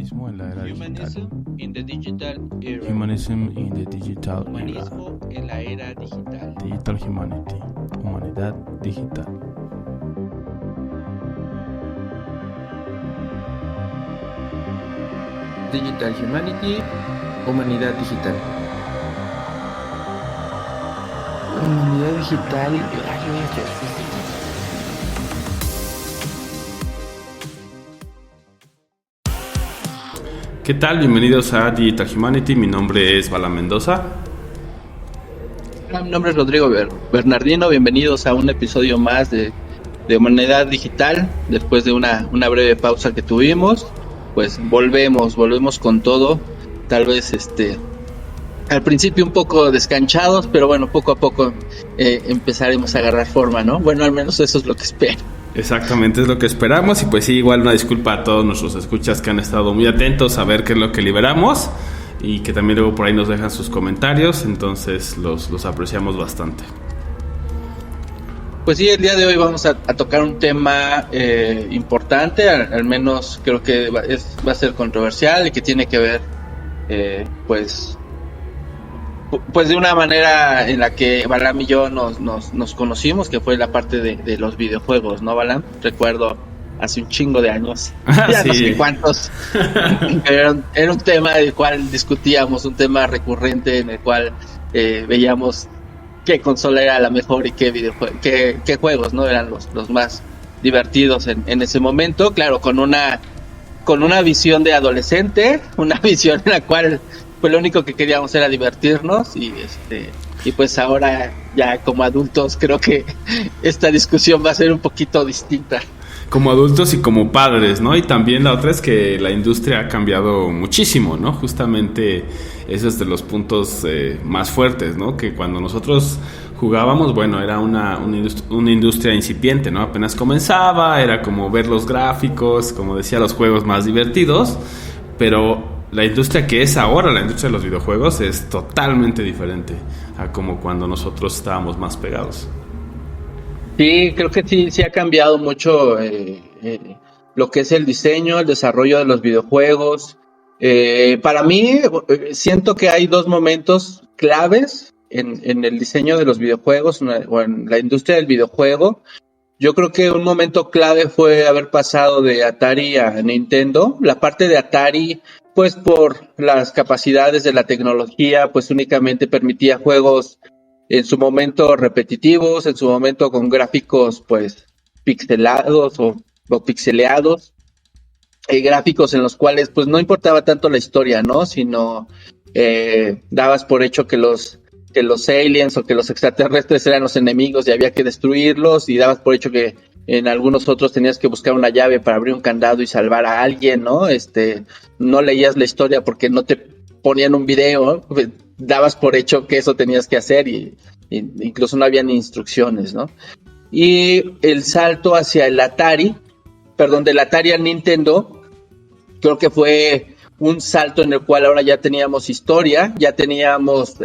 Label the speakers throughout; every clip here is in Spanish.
Speaker 1: Humanismo en la era digital.
Speaker 2: Humanism in the digital era.
Speaker 1: Humanism in the digital era.
Speaker 2: Humanismo en la era digital.
Speaker 1: Digital Humanity. Humanidad digital.
Speaker 3: Digital Humanity, Humanidad Digital. Humanidad Digital.
Speaker 1: ¿Qué tal? Bienvenidos a Digital Humanity. Mi nombre es Bala Mendoza.
Speaker 2: Mi nombre es Rodrigo Bernardino. Bienvenidos a un episodio más de Humanidad Digital. Después de una breve pausa que tuvimos, pues volvemos con todo. Tal vez al principio un poco descanchados, pero bueno, poco a poco empezaremos a agarrar forma, ¿no? Bueno, al menos eso es lo que espero.
Speaker 1: Exactamente, es lo que esperamos. Y pues sí, igual una disculpa a todos nuestros escuchas que han estado muy atentos a ver qué es lo que liberamos, y que también luego por ahí nos dejan sus comentarios. Entonces los apreciamos bastante.
Speaker 2: Pues sí, el día de hoy vamos a tocar un tema importante, al menos creo que va a ser controversial y que tiene que ver pues de una manera en la que Balam y yo nos conocimos, que fue la parte de los videojuegos, ¿no, Balam? Recuerdo hace un chingo de años, ya sí. No sé cuántos, era un tema del cual discutíamos, un tema recurrente en el cual veíamos qué consola era la mejor y qué juegos no eran los más divertidos en ese momento. Claro, con una visión de adolescente, una visión en la cual pues lo único que queríamos era divertirnos, y pues ahora ya como adultos creo que esta discusión va a ser un poquito distinta.
Speaker 1: Como adultos y como padres, ¿no? Y también la otra es que la industria ha cambiado muchísimo, ¿no? Justamente ese es de los puntos más fuertes, ¿no? Que cuando nosotros jugábamos, bueno, era una industria incipiente, ¿no? Apenas comenzaba, era como ver los gráficos, como decía, los juegos más divertidos, pero la industria que es ahora, la industria de los videojuegos, es totalmente diferente a como cuando nosotros estábamos más pegados.
Speaker 2: Sí, creo que sí ha cambiado mucho lo que es el diseño, el desarrollo de los videojuegos. Para mí, siento que hay dos momentos claves en el diseño de los videojuegos o en la industria del videojuego. Yo creo que un momento clave fue haber pasado de Atari a Nintendo. La parte de Atari, pues por las capacidades de la tecnología, pues únicamente permitía juegos en su momento repetitivos, en su momento con gráficos pues pixelados o pixeleados, gráficos en los cuales pues no importaba tanto la historia, ¿no? Sino dabas por hecho que los aliens o que los extraterrestres eran los enemigos y había que destruirlos, y dabas por hecho que en algunos otros tenías que buscar una llave para abrir un candado y salvar a alguien, ¿no? No leías la historia porque no te ponían un video, dabas por hecho que eso tenías que hacer, y incluso no habían instrucciones, ¿no? Y el salto hacia del Atari al Nintendo, creo que fue un salto en el cual ahora ya teníamos historia, ya teníamos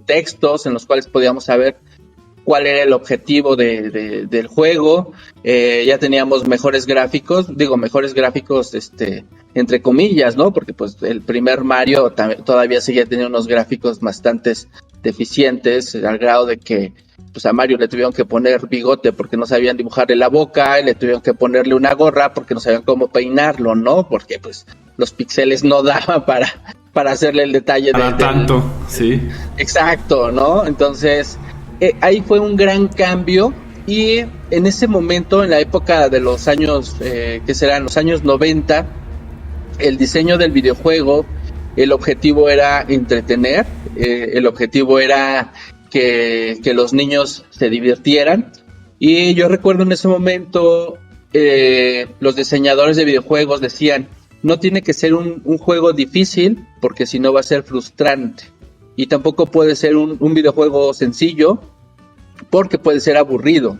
Speaker 2: textos en los cuales podíamos saber cuál era el objetivo del juego, ya teníamos mejores gráficos entre comillas, ¿no? Porque pues el primer Mario todavía seguía teniendo unos gráficos bastante deficientes, al grado de que pues a Mario le tuvieron que poner bigote porque no sabían dibujarle la boca, y le tuvieron que ponerle una gorra porque no sabían cómo peinarlo, ¿no? Porque pues los píxeles no daban para hacerle el detalle
Speaker 1: tanto, sí.
Speaker 2: Exacto, ¿no? Entonces ahí fue un gran cambio, y en ese momento, en la época de los años, que serán los años 90, el diseño del videojuego, el objetivo era entretener, el objetivo era que los niños se divirtieran, y yo recuerdo en ese momento los diseñadores de videojuegos decían: no tiene que ser un juego difícil, porque si no va a ser frustrante, y tampoco puede ser un videojuego sencillo, porque puede ser aburrido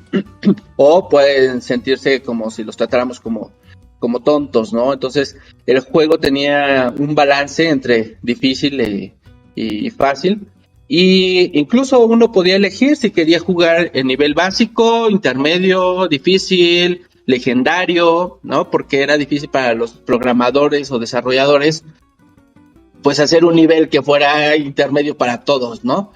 Speaker 2: o pueden sentirse como si los tratáramos como tontos, ¿no? Entonces el juego tenía un balance entre difícil y fácil, y incluso uno podía elegir si quería jugar en nivel básico, intermedio, difícil, legendario, ¿no? Porque era difícil para los programadores o desarrolladores, pues hacer un nivel que fuera intermedio para todos, ¿no?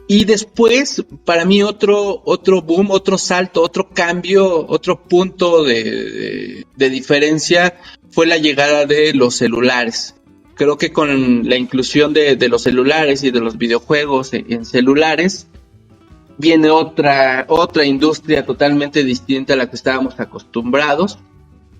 Speaker 2: Y después, para mí, otro boom, otro salto, otro cambio, otro punto de diferencia fue la llegada de los celulares. Creo que con la inclusión de los celulares y de los videojuegos en celulares, viene otra industria totalmente distinta a la que estábamos acostumbrados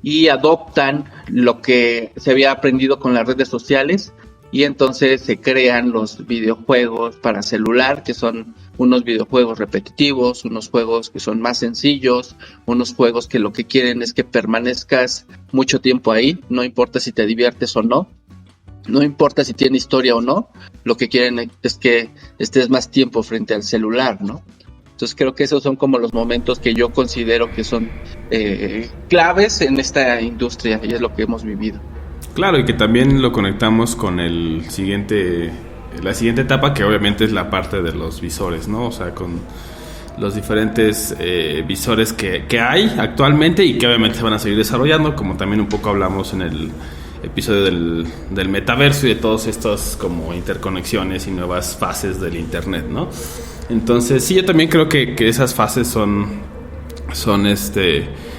Speaker 2: y adoptan lo que se había aprendido con las redes sociales y entonces se crean los videojuegos para celular, que son unos videojuegos repetitivos, unos juegos que son más sencillos, unos juegos que lo que quieren es que permanezcas mucho tiempo ahí, no importa si te diviertes o no, no importa si tiene historia o no, lo que quieren es que estés más tiempo frente al celular, ¿no? Entonces creo que esos son como los momentos que yo considero que son claves en esta industria y es lo que hemos vivido.
Speaker 1: Claro, y que también lo conectamos con la siguiente etapa, que obviamente es la parte de los visores, ¿no? O sea, con los diferentes visores que hay actualmente y que obviamente se van a seguir desarrollando, como también un poco hablamos en el episodio del metaverso y de todas estas como interconexiones y nuevas fases del internet, ¿no? Entonces sí, yo también creo que esas fases son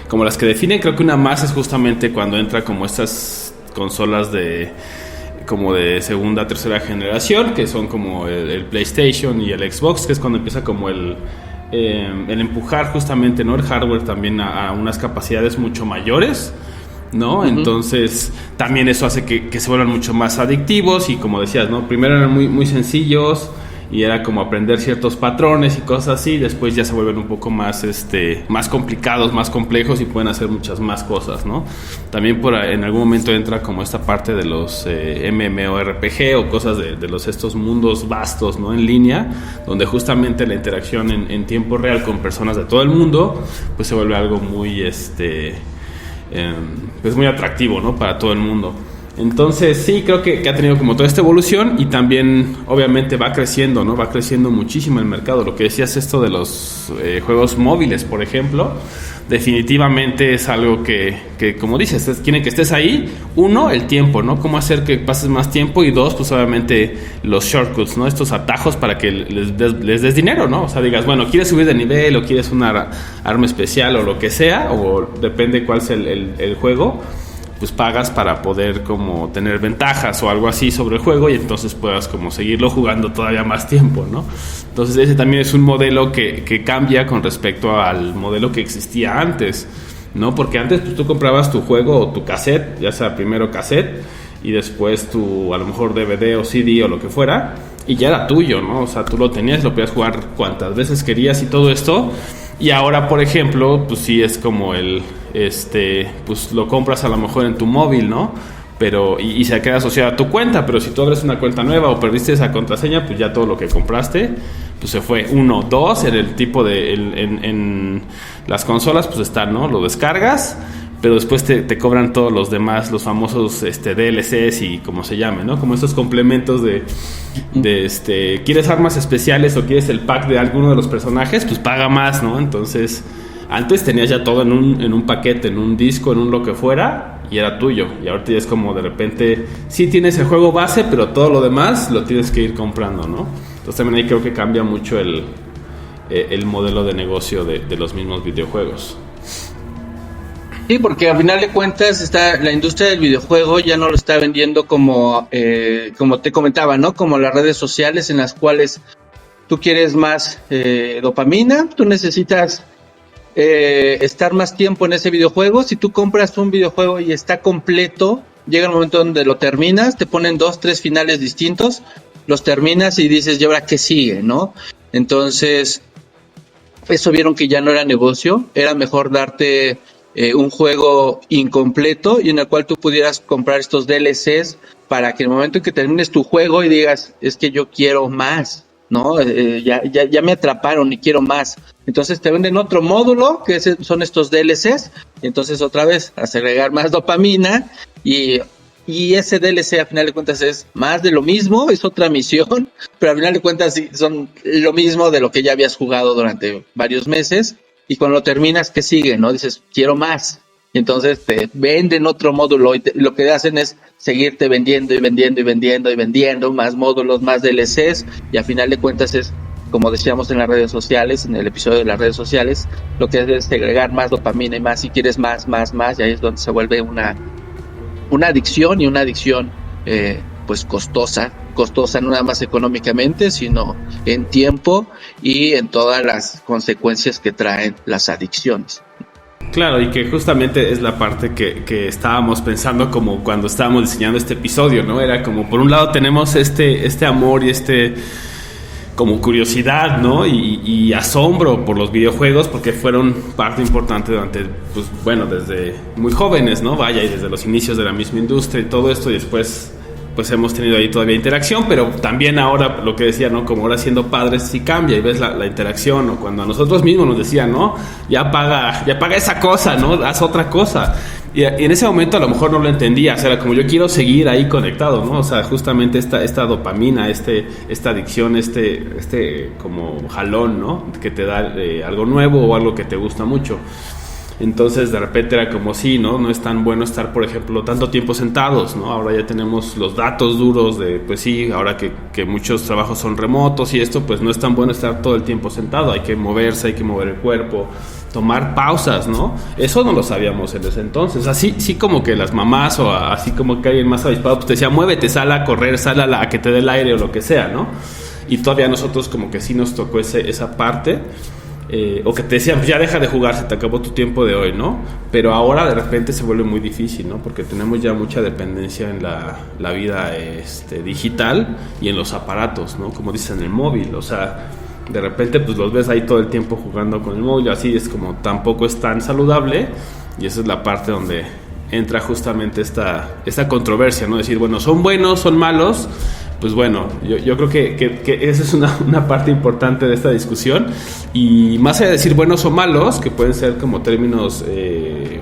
Speaker 1: como las que definen. Creo que una más es justamente cuando entra como estas consolas como de segunda, tercera generación, que son como el PlayStation y el Xbox, que es cuando empieza como el empujar justamente, ¿no?, el hardware también a unas capacidades mucho mayores, ¿no? Uh-huh. Entonces también eso hace que se vuelvan mucho más adictivos y, como decías, ¿no?, primero eran muy, muy sencillos y era como aprender ciertos patrones y cosas así, después ya se vuelven un poco más más complicados, más complejos y pueden hacer muchas más cosas, ¿no? También en algún momento entra como esta parte de los MMORPG o cosas de estos mundos vastos, ¿no?, en línea, donde justamente la interacción en tiempo real con personas de todo el mundo pues se vuelve algo muy pues muy atractivo, ¿no?, para todo el mundo. Entonces sí, creo que ha tenido como toda esta evolución y también obviamente va creciendo, ¿no? Va creciendo muchísimo el mercado. Lo que decías, esto de los juegos móviles, por ejemplo, definitivamente es algo que como dices, quieren que estés ahí. Uno, el tiempo, ¿no? Cómo hacer que pases más tiempo, y dos, pues obviamente los shortcuts, ¿no? Estos atajos para que les des dinero, ¿no? O sea, digas, bueno, quieres subir de nivel o quieres una arma especial o lo que sea, o depende cuál sea el juego, pues pagas para poder como tener ventajas o algo así sobre el juego y entonces puedas como seguirlo jugando todavía más tiempo, ¿no? Entonces ese también es un modelo que cambia con respecto al modelo que existía antes, ¿no? Porque antes pues tú comprabas tu juego o tu cassette, ya sea primero cassette y después tu a lo mejor DVD o CD o lo que fuera, y ya era tuyo, ¿no? O sea, tú lo tenías, lo podías jugar cuantas veces querías y todo esto. Y ahora, por ejemplo, pues sí es como pues lo compras a lo mejor en tu móvil, ¿no? Pero y se queda asociado a tu cuenta, pero si tú abres una cuenta nueva o perdiste esa contraseña, pues ya todo lo que compraste pues se fue. 1, 2, en el tipo en las consolas pues está, ¿no? Lo descargas, pero después te cobran todos los demás, los famosos DLCs y como se llame, ¿no? Como estos complementos de ¿quieres armas especiales o quieres el pack de alguno de los personajes? Pues paga más, ¿no? Entonces, antes tenías ya todo en un paquete, en un disco, en un lo que fuera, y era tuyo. Y ahorita ya es como de repente, sí tienes el juego base, pero todo lo demás lo tienes que ir comprando, ¿no? Entonces también ahí creo que cambia mucho el modelo de negocio de los mismos videojuegos.
Speaker 2: Sí, porque al final de cuentas la industria del videojuego ya no lo está vendiendo como te comentaba, ¿no? Como las redes sociales en las cuales tú quieres más dopamina, tú necesitas estar más tiempo en ese videojuego. Si tú compras un videojuego y está completo, llega el momento donde lo terminas, te ponen 2, 3 finales distintos, los terminas y dices, ¿y ahora qué sigue, no? Entonces, eso vieron que ya no era negocio, era mejor darte un juego incompleto y en el cual tú pudieras comprar estos DLCs para que en el momento en que termines tu juego y digas, es que yo quiero más, ¿no? Ya me atraparon y quiero más. Entonces te venden otro módulo que son estos DLCs y entonces otra vez a agregar más dopamina y ese DLC a final de cuentas es más de lo mismo, es otra misión, pero a final de cuentas sí, son lo mismo de lo que ya habías jugado durante varios meses. y cuando lo terminas, ¿qué sigue? ¿No? Dices, quiero más. Y entonces te venden otro módulo y lo que hacen es seguirte vendiendo y vendiendo y vendiendo y vendiendo más módulos, más DLCs, y a final de cuentas es, como decíamos en las redes sociales, en el episodio de las redes sociales, lo que es segregar más dopamina y más, si quieres más, y ahí es donde se vuelve una adicción, y una adicción pues costosa no nada más económicamente, sino en tiempo y en todas las consecuencias que traen las adicciones.
Speaker 1: Claro, y que justamente es la parte que estábamos pensando como cuando estábamos diseñando este episodio, ¿no? Era como, por un lado tenemos este amor y como curiosidad, ¿no? Y asombro por los videojuegos, porque fueron parte importante durante, pues bueno, desde muy jóvenes, ¿no? Vaya, y desde los inicios de la misma industria y todo esto, y después pues hemos tenido ahí todavía interacción, pero también ahora, lo que decía, ¿no? Como ahora siendo padres sí cambia y ves la interacción, o cuando a nosotros mismos nos decían, ¿no? Ya paga esa cosa, ¿no? Haz otra cosa. Y en ese momento a lo mejor no lo entendías, era como yo quiero seguir ahí conectado, ¿no? O sea, justamente esta dopamina, esta adicción, como jalón, ¿no? Que te da algo nuevo o algo que te gusta mucho. Entonces de repente era como sí, ¿no? No es tan bueno estar, por ejemplo, tanto tiempo sentados, ¿no? Ahora ya tenemos los datos duros de, pues sí, ahora que muchos trabajos son remotos y esto, pues no es tan bueno estar todo el tiempo sentado, hay que moverse, hay que mover el cuerpo, tomar pausas, ¿no? Eso no lo sabíamos en ese entonces. Así sí como que las mamás o así como que alguien más avispado, pues te decía, muévete, sal a correr, sal a que te dé el aire o lo que sea, ¿no? Y todavía nosotros como que sí nos tocó esa parte. O que te decían, pues ya deja de jugar, se te acabó tu tiempo de hoy, ¿no? Pero ahora de repente se vuelve muy difícil, ¿no? Porque tenemos ya mucha dependencia en la vida digital y en los aparatos, ¿no? Como dicen, en el móvil, o sea, de repente pues los ves ahí todo el tiempo jugando con el móvil, así es como tampoco es tan saludable, y esa es la parte donde entra justamente esta controversia, ¿no? Decir, bueno, ¿son buenos, son malos? Pues bueno, yo creo que esa es una parte importante de esta discusión, y más allá de decir buenos o malos, que pueden ser como términos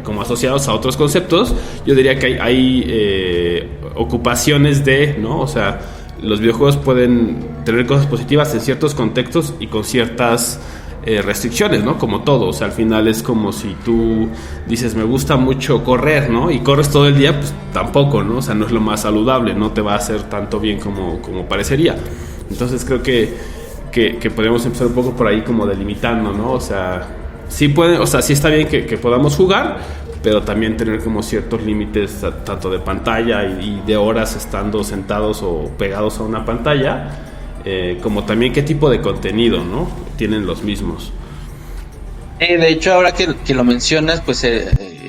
Speaker 1: como asociados a otros conceptos, yo diría que hay ocupaciones ¿no? O sea, los videojuegos pueden tener cosas positivas en ciertos contextos y con ciertas restricciones, ¿no? Como todo, o sea, al final es como si tú dices, me gusta mucho correr, ¿no? Y corres todo el día, pues tampoco, ¿no? O sea, no es lo más saludable, no te va a hacer tanto bien como parecería. Entonces creo que podemos empezar un poco por ahí como delimitando, ¿no? O sea, sí está bien que podamos jugar, pero también tener como ciertos límites tanto de pantalla y de horas estando sentados o pegados a una pantalla, como también qué tipo de contenido, ¿no? Tienen los mismos.
Speaker 2: De hecho, ahora que lo mencionas, pues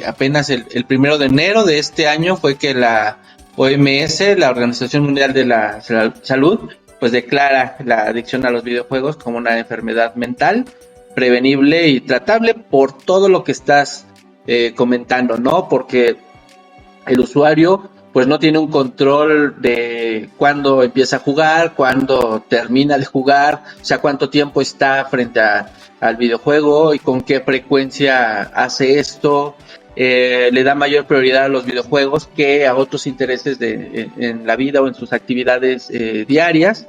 Speaker 2: apenas el 1 de enero de este año fue que la OMS, la Organización Mundial de la Salud, pues declara la adicción a los videojuegos como una enfermedad mental prevenible y tratable por todo lo que estás comentando, ¿no? Porque el usuario pues no tiene un control de cuándo empieza a jugar, cuándo termina de jugar, o sea, cuánto tiempo está frente al videojuego y con qué frecuencia hace esto. Le da mayor prioridad a los videojuegos que a otros intereses en la vida o en sus actividades diarias.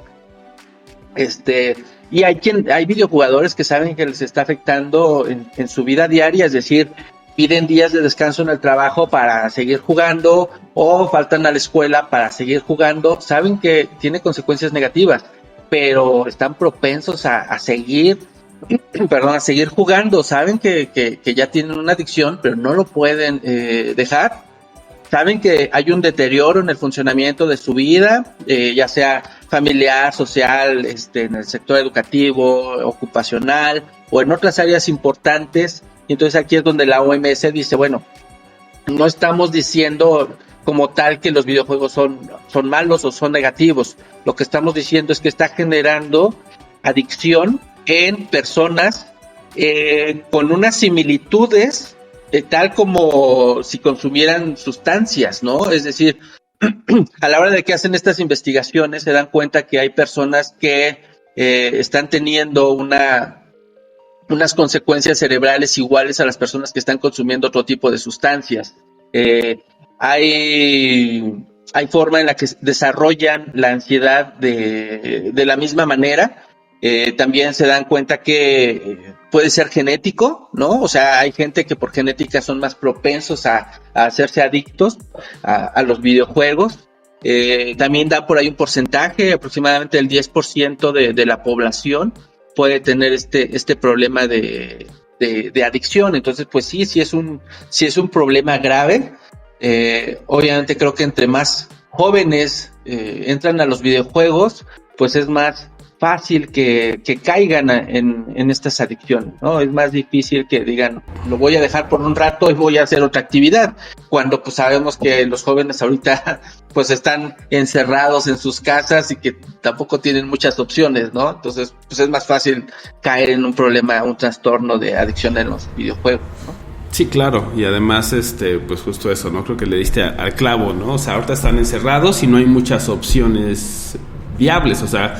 Speaker 2: Y hay videojugadores que saben que les está afectando en su vida diaria, es decir, piden días de descanso en el trabajo para seguir jugando o faltan a la escuela para seguir jugando, saben que tiene consecuencias negativas, pero están propensos a seguir jugando, saben que ya tienen una adicción, pero no lo pueden dejar, saben que hay un deterioro en el funcionamiento de su vida, ya sea familiar, social, en el sector educativo, ocupacional o en otras áreas importantes. Y entonces aquí es donde la OMS dice, bueno, no estamos diciendo como tal que los videojuegos son malos o son negativos. Lo que estamos diciendo es que está generando adicción en personas con unas similitudes tal como si consumieran sustancias, ¿no? Es decir, a la hora de que hacen estas investigaciones se dan cuenta que hay personas que están teniendo unas consecuencias cerebrales iguales a las personas que están consumiendo otro tipo de sustancias. Hay forma en la que desarrollan la ansiedad de la misma manera, También se dan cuenta que puede ser genético, ¿no? O sea, hay gente que por genética son más propensos a hacerse adictos a los videojuegos. También da por ahí un porcentaje, aproximadamente el 10% de la población puede tener este problema de adicción. Entonces, pues sí es un problema grave. Obviamente creo que entre más jóvenes entran a los videojuegos, pues es más fácil que caigan en estas adicciones, ¿no? Es más difícil que digan, lo voy a dejar por un rato y voy a hacer otra actividad, cuando pues sabemos que los jóvenes ahorita pues están encerrados en sus casas y que tampoco tienen muchas opciones, ¿no? Entonces pues es más fácil caer en un problema, un trastorno de adicción en los videojuegos, ¿no?
Speaker 1: Sí, claro, y además, pues justo eso, ¿no? Creo que le diste al clavo, ¿no? O sea, ahorita están encerrados y no hay muchas opciones viables, o sea,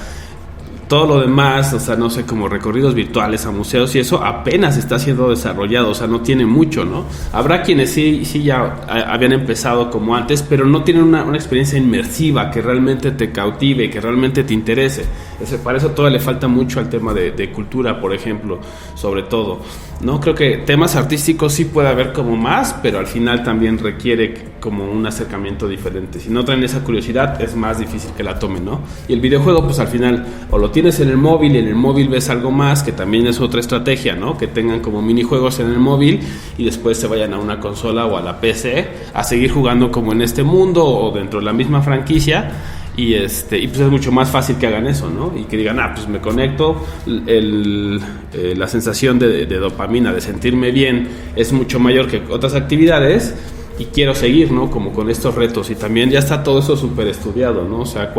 Speaker 1: todo lo demás, o sea, no sé, como recorridos virtuales a museos y eso apenas está siendo desarrollado, o sea, no tiene mucho, ¿no? Habrá quienes sí ya habían empezado como antes, pero no tienen una experiencia inmersiva que realmente te cautive, que realmente te interese. Para eso todavía le falta mucho al tema de cultura, por ejemplo, sobre todo, ¿no? Creo que temas artísticos sí puede haber como más, pero al final también requiere como un acercamiento diferente. Si no traen esa curiosidad, es más difícil que la tomen, ¿no? Y el videojuego, pues al final, o lo tienes en el móvil y en el móvil ves algo más, que también es otra estrategia, ¿no? Que tengan como minijuegos en el móvil y después se vayan a una consola o a la PC a seguir jugando como en este mundo o dentro de la misma franquicia. Y pues es mucho más fácil que hagan eso, ¿no? Y que digan, pues me conecto, la sensación de dopamina, de sentirme bien, es mucho mayor que otras actividades y quiero seguir, ¿no? Como con estos retos. Y también ya está todo eso súper estudiado, ¿no? O sea,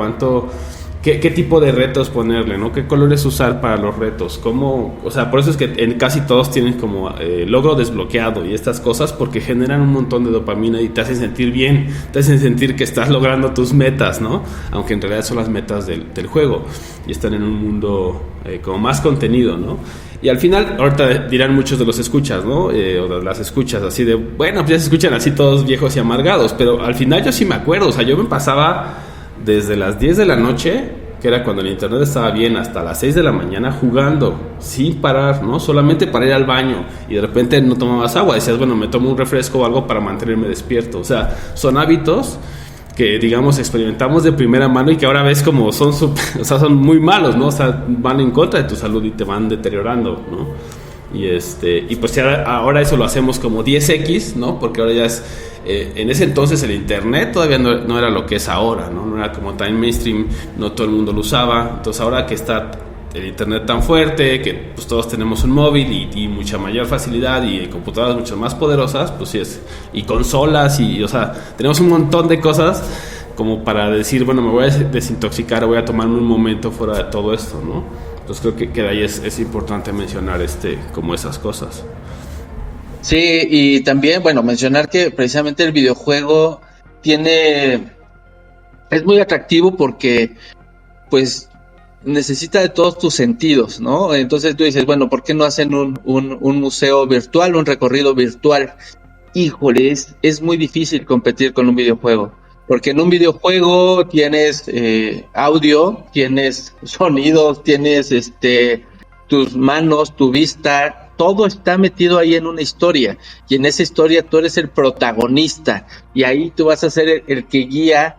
Speaker 1: ¿qué tipo de retos ponerle, ¿no? ¿Qué colores usar para los retos? ¿Cómo? O sea, por eso es que en casi todos tienen como logro desbloqueado y estas cosas, porque generan un montón de dopamina y te hacen sentir bien, te hacen sentir que estás logrando tus metas, ¿no? Aunque en realidad son las metas del juego y están en un mundo como más contenido, ¿no? Y al final, ahorita dirán muchos de los escuchas, ¿no? O de las escuchas así de, bueno, pues ya se escuchan así todos viejos y amargados, pero al final yo sí me acuerdo, o sea, yo me pasaba desde las 10 de la noche, que era cuando el internet estaba bien, hasta las 6 de la mañana jugando, sin parar, ¿no? Solamente para ir al baño, y de repente no tomabas agua, decías, bueno, me tomo un refresco o algo para mantenerme despierto. O sea, son hábitos que, digamos, experimentamos de primera mano y que ahora ves como son muy malos, ¿no? O sea, van en contra de tu salud y te van deteriorando, ¿no? Y pues ya ahora eso lo hacemos como 10x, ¿no? Porque ahora ya es en ese entonces el internet todavía no era lo que es ahora, ¿no? No era como tan mainstream, no todo el mundo lo usaba. Entonces ahora que está el internet tan fuerte, que pues todos tenemos un móvil y mucha mayor facilidad y computadoras mucho más poderosas, pues sí es, y consolas y o sea, tenemos un montón de cosas como para decir, bueno, me voy a desintoxicar, voy a tomarme un momento fuera de todo esto, ¿no? Entonces creo que de ahí es importante mencionar como esas cosas.
Speaker 2: Sí, y también, bueno, mencionar que precisamente el videojuego es muy atractivo porque pues necesita de todos tus sentidos, ¿no? Entonces tú dices, bueno, ¿por qué no hacen un museo virtual, un recorrido virtual? Híjole, es muy difícil competir con un videojuego, porque en un videojuego tienes audio, tienes sonidos, tienes tus manos, tu vista, todo está metido ahí en una historia, y en esa historia tú eres el protagonista, y ahí tú vas a ser el que guía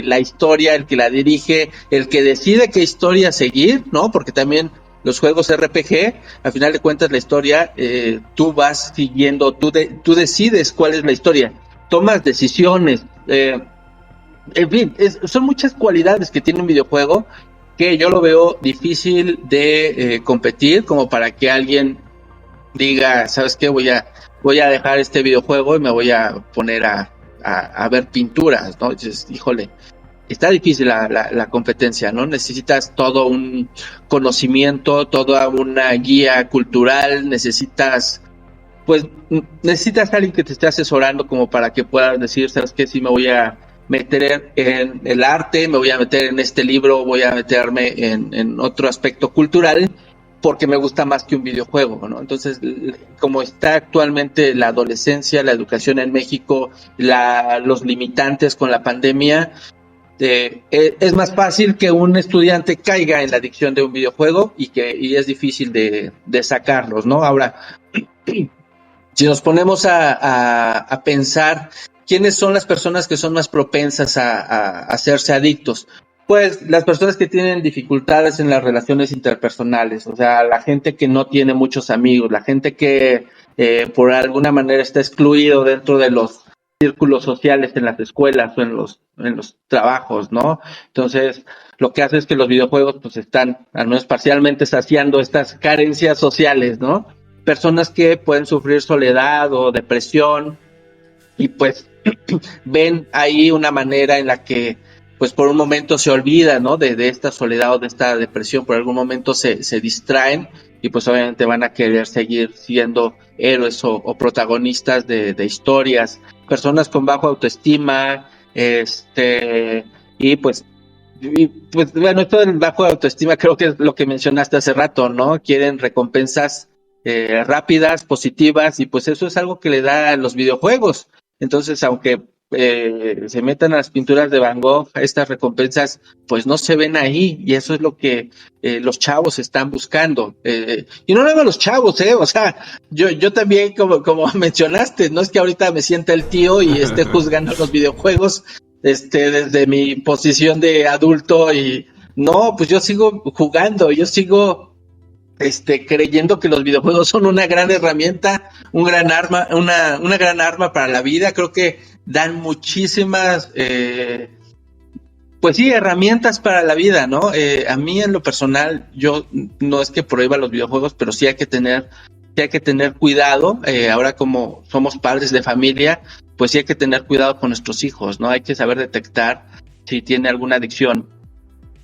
Speaker 2: la historia, el que la dirige, el que decide qué historia seguir, ¿no? Porque también los juegos RPG, al final de cuentas la historia, tú vas siguiendo, tú decides cuál es la historia, tomas decisiones, en fin, son muchas cualidades que tiene un videojuego que yo lo veo difícil de competir, como para que alguien diga, ¿sabes qué? Voy a dejar este videojuego y me voy a poner a ver pinturas, ¿no? Entonces, híjole, está difícil la competencia, ¿no? Necesitas todo un conocimiento, toda una guía cultural, necesitas a alguien que te esté asesorando como para que puedas decir, ¿sabes qué? Sí, me voy a meter en el arte, me voy a meter en este libro, voy a meterme en otro aspecto cultural, porque me gusta más que un videojuego, ¿no? Entonces, como está actualmente la adolescencia, la educación en México, los limitantes con la pandemia, es más fácil que un estudiante caiga en la adicción de un videojuego y es difícil de sacarlos, ¿no? Ahora, si nos ponemos a pensar quiénes son las personas que son más propensas a hacerse adictos, pues las personas que tienen dificultades en las relaciones interpersonales, o sea, la gente que no tiene muchos amigos, la gente que por alguna manera está excluido dentro de los círculos sociales en las escuelas o en los trabajos, ¿no? Entonces, lo que hace es que los videojuegos pues están, al menos parcialmente, saciando estas carencias sociales, ¿no? Personas que pueden sufrir soledad o depresión y pues ven ahí una manera en la que pues por un momento se olvida, ¿no? De esta soledad o de esta depresión, por algún momento se distraen y pues obviamente van a querer seguir siendo héroes o protagonistas de historias. Personas con bajo autoestima, y pues bueno, esto del bajo autoestima creo que es lo que mencionaste hace rato, ¿no? Quieren recompensas rápidas, positivas, y pues eso es algo que le da a los videojuegos. Entonces, aunque se metan a las pinturas de Van Gogh, estas recompensas pues no se ven ahí, y eso es lo que los chavos están buscando, y no nada los chavos, o sea, yo también, como mencionaste, no es que ahorita me sienta el tío y esté juzgando los videojuegos desde mi posición de adulto, y no, pues yo sigo jugando, yo sigo creyendo que los videojuegos son una gran herramienta, un gran arma, una gran arma para la vida. Creo que dan muchísimas, pues sí, herramientas para la vida, ¿no? A mí en lo personal, yo no es que prohíba los videojuegos, pero sí hay que tener cuidado. Ahora como somos padres de familia, pues sí hay que tener cuidado con nuestros hijos, ¿no? Hay que saber detectar si tiene alguna adicción.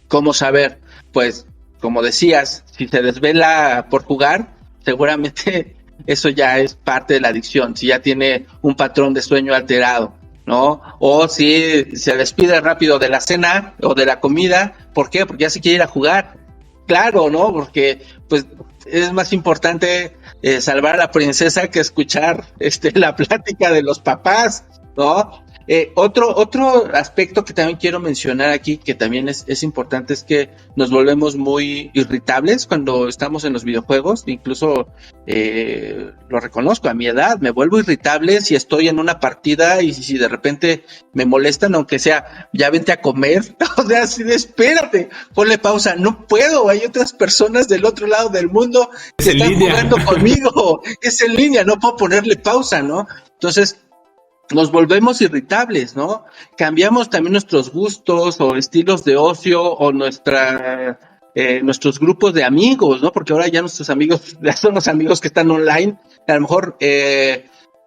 Speaker 2: ¿Cómo saber? Pues, como decías, si se desvela por jugar, seguramente eso ya es parte de la adicción. Si ya tiene un patrón de sueño alterado, ¿no? O si se despide rápido de la cena o de la comida, ¿por qué? Porque ya se quiere ir a jugar. Claro, ¿no? Porque pues es más importante salvar a la princesa que escuchar la plática de los papás, ¿no? Otro aspecto que también quiero mencionar aquí, que también es importante, es que nos volvemos muy irritables cuando estamos en los videojuegos. Incluso lo reconozco, a mi edad me vuelvo irritable si estoy en una partida y si de repente me molestan, aunque sea, ya vente a comer, o sea, así de espérate, ponle pausa, no puedo, hay otras personas del otro lado del mundo que están jugando conmigo, es en línea, no puedo ponerle pausa, ¿no? Entonces, nos volvemos irritables, ¿no? Cambiamos también nuestros gustos o estilos de ocio o nuestros grupos de amigos, ¿no? Porque ahora ya nuestros amigos ya son los amigos que están online. A lo mejor,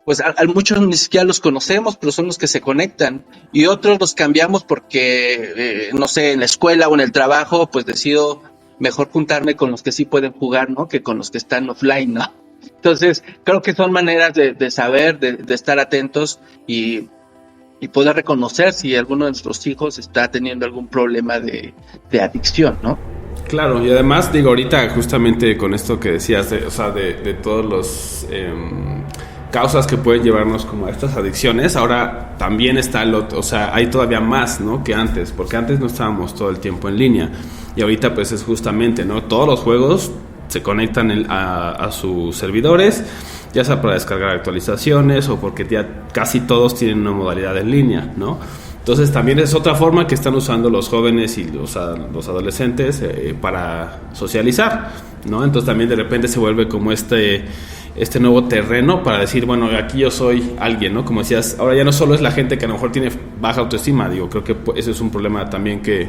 Speaker 2: pues a muchos ni siquiera los conocemos, pero son los que se conectan. Y otros los cambiamos porque, no sé, en la escuela o en el trabajo, pues decido mejor juntarme con los que sí pueden jugar, ¿no? Que con los que están offline, ¿no? Entonces, creo que son maneras de saber, de estar atentos y poder reconocer si alguno de nuestros hijos está teniendo algún problema de adicción, ¿no?
Speaker 1: Claro, y además, digo, ahorita justamente con esto que decías, de todos los causas que pueden llevarnos como a estas adicciones, ahora también está hay todavía más, ¿no? Que antes, porque antes no estábamos todo el tiempo en línea, y ahorita pues es justamente, ¿no? Todos los juegos se conectan a sus servidores, ya sea para descargar actualizaciones o porque ya casi todos tienen una modalidad en línea, ¿no? Entonces también es otra forma que están usando los jóvenes y los adolescentes para socializar, ¿no? Entonces también de repente se vuelve como este nuevo terreno para decir, bueno, aquí yo soy alguien, ¿no? Como decías, ahora ya no solo es la gente que a lo mejor tiene baja autoestima, digo, creo que ese es un problema también que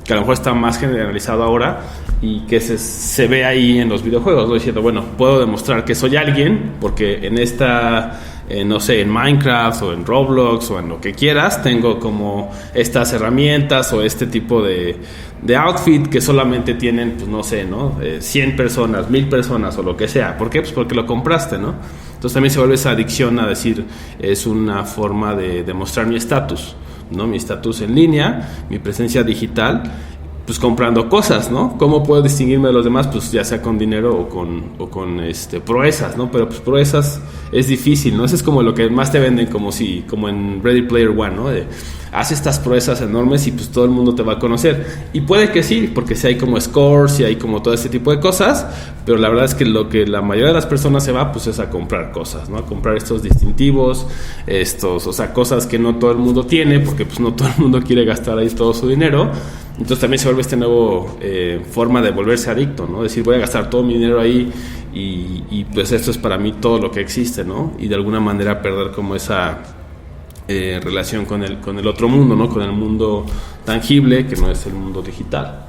Speaker 1: a lo mejor está más generalizado ahora y que se ve ahí en los videojuegos, ¿no? Diciendo, bueno, puedo demostrar que soy alguien porque en no sé, en Minecraft o en Roblox o en lo que quieras, tengo como estas herramientas o este tipo de outfit que solamente tienen, pues no sé, ¿no? 100 personas, 1000 personas o lo que sea. ¿Por qué? Pues porque lo compraste, ¿no? Entonces también se vuelve esa adicción a decir, es una forma de demostrar mi estatus, ¿no? Mi estatus en línea, mi presencia digital, pues comprando cosas, ¿no? ¿Cómo puedo distinguirme de los demás? Pues ya sea con dinero o con proezas, ¿no? Pero pues proezas es difícil, ¿no? Eso es como lo que más te venden, como en Ready Player One, ¿no? Haz estas proezas enormes y pues todo el mundo te va a conocer. Y puede que sí, porque si hay como scores y hay como todo ese tipo de cosas, pero la verdad es que lo que la mayoría de las personas se va, pues es a comprar cosas, ¿no? A comprar estos distintivos, o sea, cosas que no todo el mundo tiene, porque pues no todo el mundo quiere gastar ahí todo su dinero. Entonces también se vuelve este nuevo forma de volverse adicto, ¿no? Decir, voy a gastar todo mi dinero ahí y pues esto es para mí todo lo que existe, ¿no? Y de alguna manera perder como esa relación con el otro mundo, ¿no? Con el mundo tangible, que no es el mundo digital.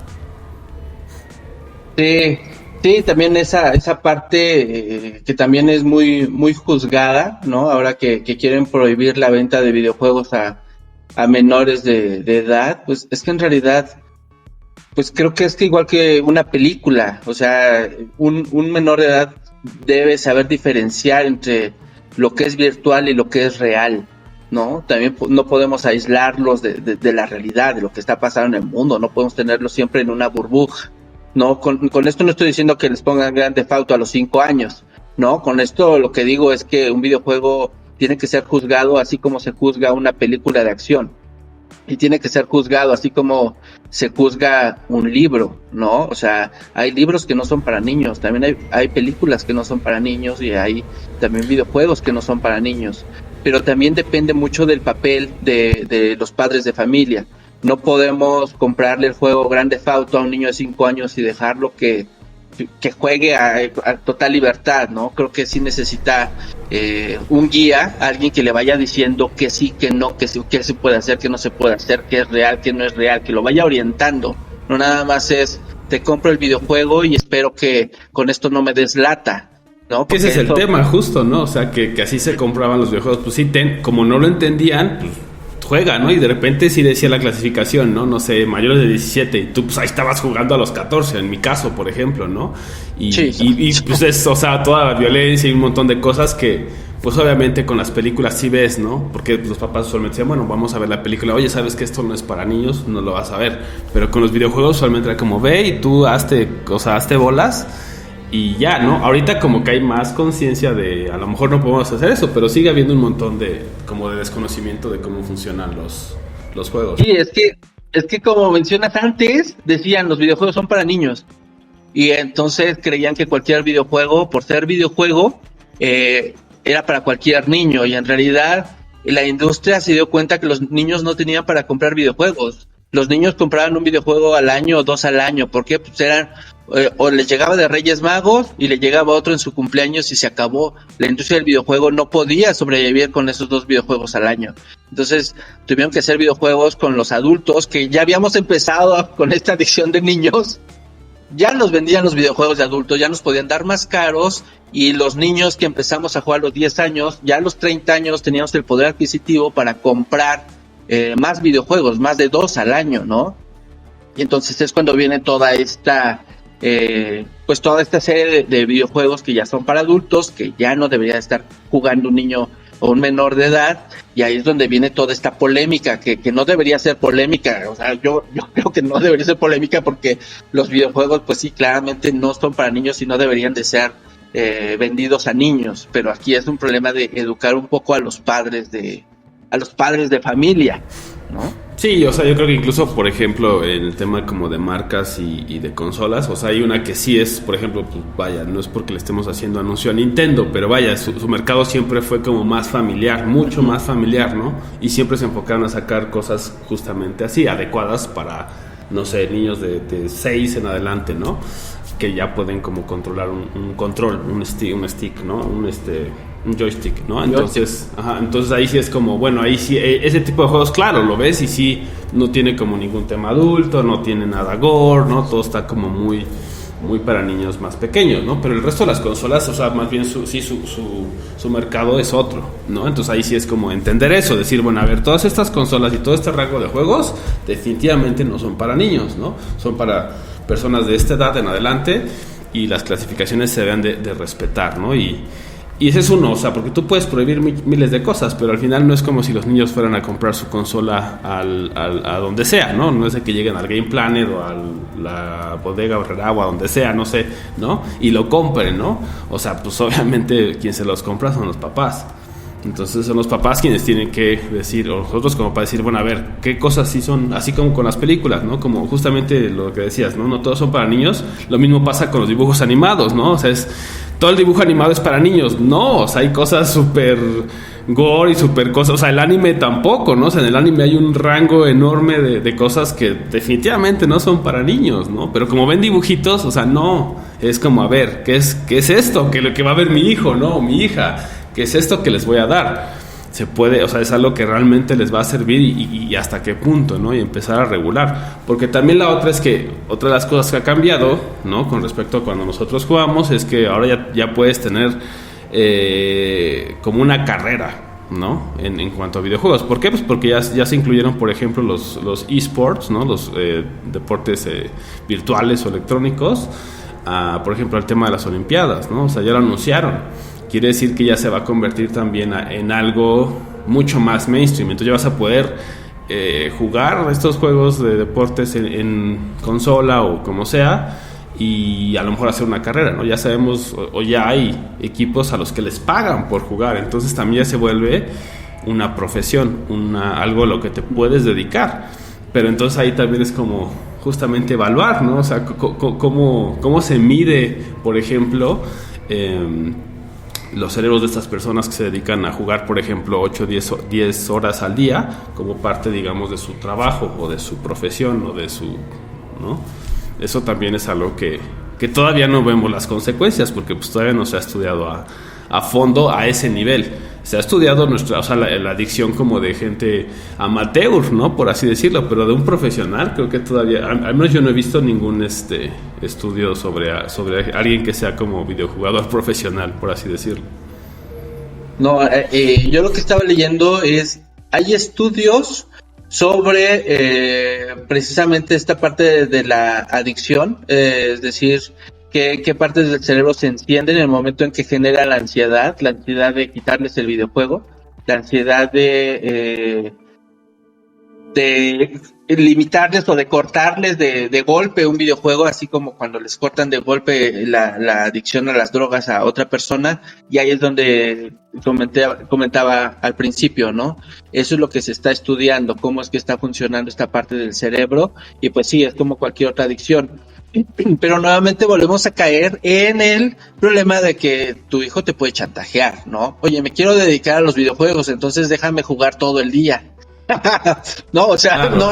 Speaker 2: Sí, sí, también esa parte que también es muy, muy juzgada, ¿no? Ahora que quieren prohibir la venta de videojuegos a menores de edad, pues es que en realidad, pues creo que es que igual que una película, o sea, un menor de edad debe saber diferenciar entre lo que es virtual y lo que es real, ¿no? También no podemos aislarlos de la realidad, de lo que está pasando en el mundo, no podemos tenerlos siempre en una burbuja, ¿no? Con esto no estoy diciendo que les pongan Grand Theft Auto a los 5 años, ¿no? Con esto lo que digo es que un videojuego tiene que ser juzgado así como se juzga una película de acción. Y tiene que ser juzgado así como se juzga un libro, ¿no? O sea, hay libros que no son para niños, también hay películas que no son para niños y hay también videojuegos que no son para niños. Pero también depende mucho del papel de los padres de familia. No podemos comprarle el juego Grand Theft Auto a un niño de 5 años y dejarlo que juegue a total libertad, ¿no? Creo que sí necesita un guía, alguien que le vaya diciendo que sí, que no, que sí, que se puede hacer, que no se puede hacer, que es real, que no es real, que lo vaya orientando. No nada más es, te compro el videojuego y espero que con esto no me deslata, ¿no?
Speaker 1: Porque ese es el tema, justo, ¿no? O sea, que así se compraban los videojuegos. Pues sí, como no lo entendían, pues juega, ¿no? Y de repente sí decía la clasificación, ¿no? No sé, mayores de 17. Y tú, pues ahí estabas jugando a los 14, en mi caso, por ejemplo, ¿no? Y pues es, o sea, toda la violencia y un montón de cosas que, pues obviamente con las películas sí ves, ¿no? Porque los papás usualmente decían, bueno, vamos a ver la película. Oye, ¿sabes que esto no es para niños? No lo vas a ver. Pero con los videojuegos usualmente era como, ve y tú hazte bolas. Y ya, ¿no? Ahorita como que hay más conciencia de, a lo mejor no podemos hacer eso, pero sigue habiendo un montón de desconocimiento de cómo funcionan los juegos.
Speaker 2: Sí, es que como mencionas antes, decían los videojuegos son para niños. Y entonces creían que cualquier videojuego, por ser videojuego, era para cualquier niño. Y en realidad la industria se dio cuenta que los niños no tenían para comprar videojuegos. Los niños compraban un videojuego al año o 2 al año. ¿Por qué? Pues eran... o les llegaba de Reyes Magos y le llegaba otro en su cumpleaños y se acabó. La industria del videojuego no podía sobrevivir con esos 2 videojuegos al año. Entonces tuvieron que hacer videojuegos con los adultos, que ya habíamos empezado con esta adicción de niños. Ya nos vendían los videojuegos de adultos, ya nos podían dar más caros, y los niños que empezamos a jugar a los 10 años, ya a los 30 años teníamos el poder adquisitivo para comprar más videojuegos, más de 2 al año, ¿no? Y entonces es cuando viene toda esta pues toda esta serie de videojuegos que ya son para adultos, que ya no debería estar jugando un niño o un menor de edad, y ahí es donde viene toda esta polémica, que no debería ser polémica. O sea, yo creo que no debería ser polémica, porque los videojuegos pues sí, claramente no son para niños y no deberían de ser vendidos a niños, pero aquí es un problema de educar un poco a los padres de familia, ¿no?
Speaker 1: Sí, o sea, yo creo que incluso, por ejemplo, el tema como de marcas y de consolas, o sea, hay una que sí es, por ejemplo, pues vaya, no es porque le estemos haciendo anuncio a Nintendo, pero vaya, su mercado siempre fue como más familiar, mucho más familiar, ¿no? Y siempre se enfocaron a sacar cosas justamente así, adecuadas para, no sé, niños de 6 en adelante, ¿no? Que ya pueden como controlar un control, un stick, ¿no? Un joystick, ¿no? Entonces, entonces ahí sí es como, bueno, ahí sí, ese tipo de juegos, claro, lo ves y sí, no tiene como ningún tema adulto, no tiene nada gore, ¿no? Todo está como muy para niños más pequeños, ¿no? Pero el resto de las consolas, o sea, más bien su mercado es otro, ¿no? Entonces ahí sí es como entender eso, decir, bueno, a ver, todas estas consolas y todo este rango de juegos definitivamente no son para niños, ¿no? Son para personas de esta edad en adelante, y las clasificaciones se deben de respetar, ¿no? Y Y ese es uno, o sea, porque tú puedes prohibir miles de cosas, pero al final no es como si los niños fueran a comprar su consola a donde sea, ¿no? No es de que lleguen al Game Planet o a la bodega Horrera o a donde sea, no sé, ¿no? Y lo compren, ¿no? O sea, pues obviamente quien se los compra son los papás. Entonces son los papás quienes tienen que decir, o nosotros como para decir, bueno, a ver, qué cosas sí son, así como con las películas, ¿no? Como justamente lo que decías, ¿no? No todos son para niños, lo mismo pasa con los dibujos animados, ¿no? O sea, todo el dibujo animado es para niños, no, o sea, hay cosas súper gore y súper cosas, o sea, el anime tampoco, ¿no? O sea, en el anime hay un rango enorme de cosas que definitivamente no son para niños, ¿no? Pero como ven dibujitos, o sea, no, es como, a ver, ¿qué es esto? ¿Qué es lo que va a ver mi hijo, no? O mi hija. ¿Qué es esto que les voy a dar? Se puede, o sea, es algo que realmente les va a servir y hasta qué punto, ¿no? Y empezar a regular. Porque también la otra es que, otra de las cosas que ha cambiado, ¿no? Con respecto a cuando nosotros jugamos, es que ahora ya puedes tener como una carrera, ¿no? En cuanto a videojuegos. ¿Por qué? Pues porque ya se incluyeron, por ejemplo, los esports, ¿no? Los deportes virtuales o electrónicos. Por ejemplo, el tema de las Olimpiadas, ¿no? O sea, ya lo anunciaron. Quiere decir que ya se va a convertir también en algo mucho más mainstream. Entonces ya vas a poder jugar estos juegos de deportes en consola o como sea, y a lo mejor hacer una carrera, ¿no? Ya sabemos, o ya hay equipos a los que les pagan por jugar. Entonces también ya se vuelve una profesión, algo a lo que te puedes dedicar. Pero entonces ahí también es como justamente evaluar, ¿no? O sea, cómo se mide, por ejemplo, los cerebros de estas personas que se dedican a jugar, por ejemplo, 8 o 10 horas al día, como parte, digamos, de su trabajo o de su profesión o de su, ¿no? Eso también es algo que todavía no vemos las consecuencias, porque pues todavía no se ha estudiado a fondo a ese nivel. Se ha estudiado o sea, la adicción como de gente amateur, ¿no? Por así decirlo, pero de un profesional creo que todavía, al menos yo no he visto ningún estudio sobre alguien que sea como videojugador profesional, por así decirlo.
Speaker 2: No, yo lo que estaba leyendo hay estudios sobre precisamente esta parte de la adicción, es decir, qué partes del cerebro se encienden en el momento en que genera la ansiedad de quitarles el videojuego, la ansiedad de limitarles o de cortarles de golpe un videojuego, así como cuando les cortan de golpe la adicción a las drogas a otra persona. Y ahí es donde comentaba al principio, ¿no? Eso es lo que se está estudiando, cómo es que está funcionando esta parte del cerebro, y pues sí, es como cualquier otra adicción. Pero nuevamente volvemos a caer en el problema de que tu hijo te puede chantajear, ¿no? Oye, me quiero dedicar a los videojuegos, entonces déjame jugar todo el día. No, o sea, claro.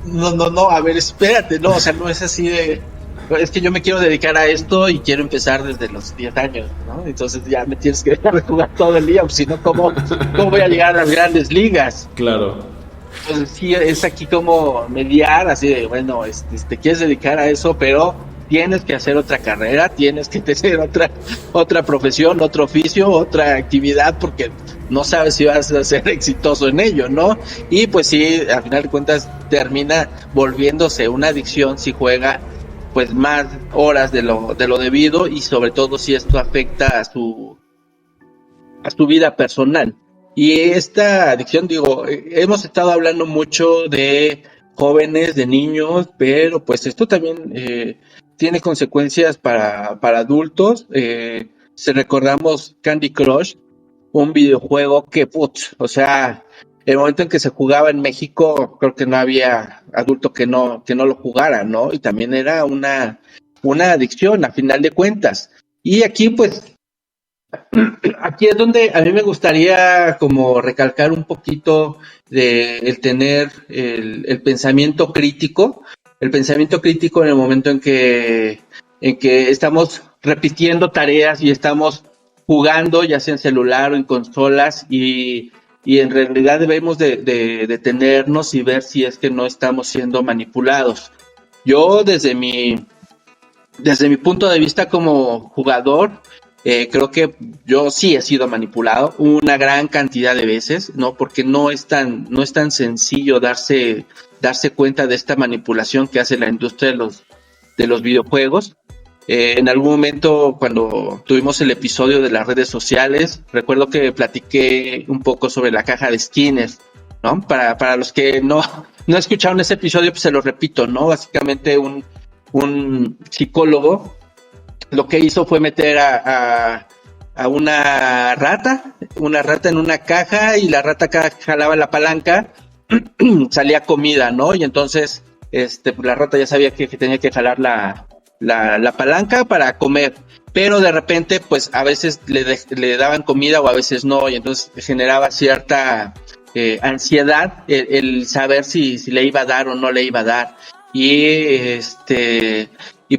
Speaker 2: No, a ver, espérate, no, o sea, no es así de, es que yo me quiero dedicar a esto y quiero empezar desde los 10 años, ¿no? Entonces ya me tienes que dejar de jugar todo el día, si no, ¿cómo voy a llegar a las grandes ligas?
Speaker 1: Claro.
Speaker 2: Entonces sí, es aquí como mediar, así de, bueno, te quieres dedicar a eso, pero tienes que hacer otra carrera, tienes que tener otra profesión, otro oficio, otra actividad, porque no sabes si vas a ser exitoso en ello, ¿no? Y pues sí, al final de cuentas termina volviéndose una adicción si juega pues más horas de lo debido, y sobre todo si esto afecta a su vida personal. Y esta adicción, digo, hemos estado hablando mucho de jóvenes, de niños, pero pues esto también tiene consecuencias para adultos. Si recordamos Candy Crush, un videojuego que, o sea, el momento en que se jugaba en México, creo que no había adulto que no lo jugara, ¿no? Y también era una adicción, a final de cuentas. Y aquí, pues, aquí es donde a mí me gustaría como recalcar un poquito de el tener el pensamiento crítico. El pensamiento crítico en el momento en que estamos repitiendo tareas y estamos jugando, ya sea en celular o en consolas, y en realidad debemos de detenernos y ver si es que no estamos siendo manipulados. Yo desde mi punto de vista como jugador, creo que yo sí he sido manipulado una gran cantidad de veces, ¿no? Porque no es tan sencillo darse cuenta de esta manipulación que hace la industria de los videojuegos. En algún momento, cuando tuvimos el episodio de las redes sociales, recuerdo que platiqué un poco sobre la caja de Skinner, ¿no? Para los que no escucharon ese episodio, pues se lo repito, ¿no? Básicamente un psicólogo lo que hizo fue meter a una rata en una caja, y la rata jalaba la palanca, salía comida, ¿no? Y entonces pues la rata ya sabía que tenía que jalar la palanca para comer, pero de repente pues a veces le daban comida o a veces no, y entonces generaba cierta ansiedad el saber si le iba a dar o no le iba a dar. Y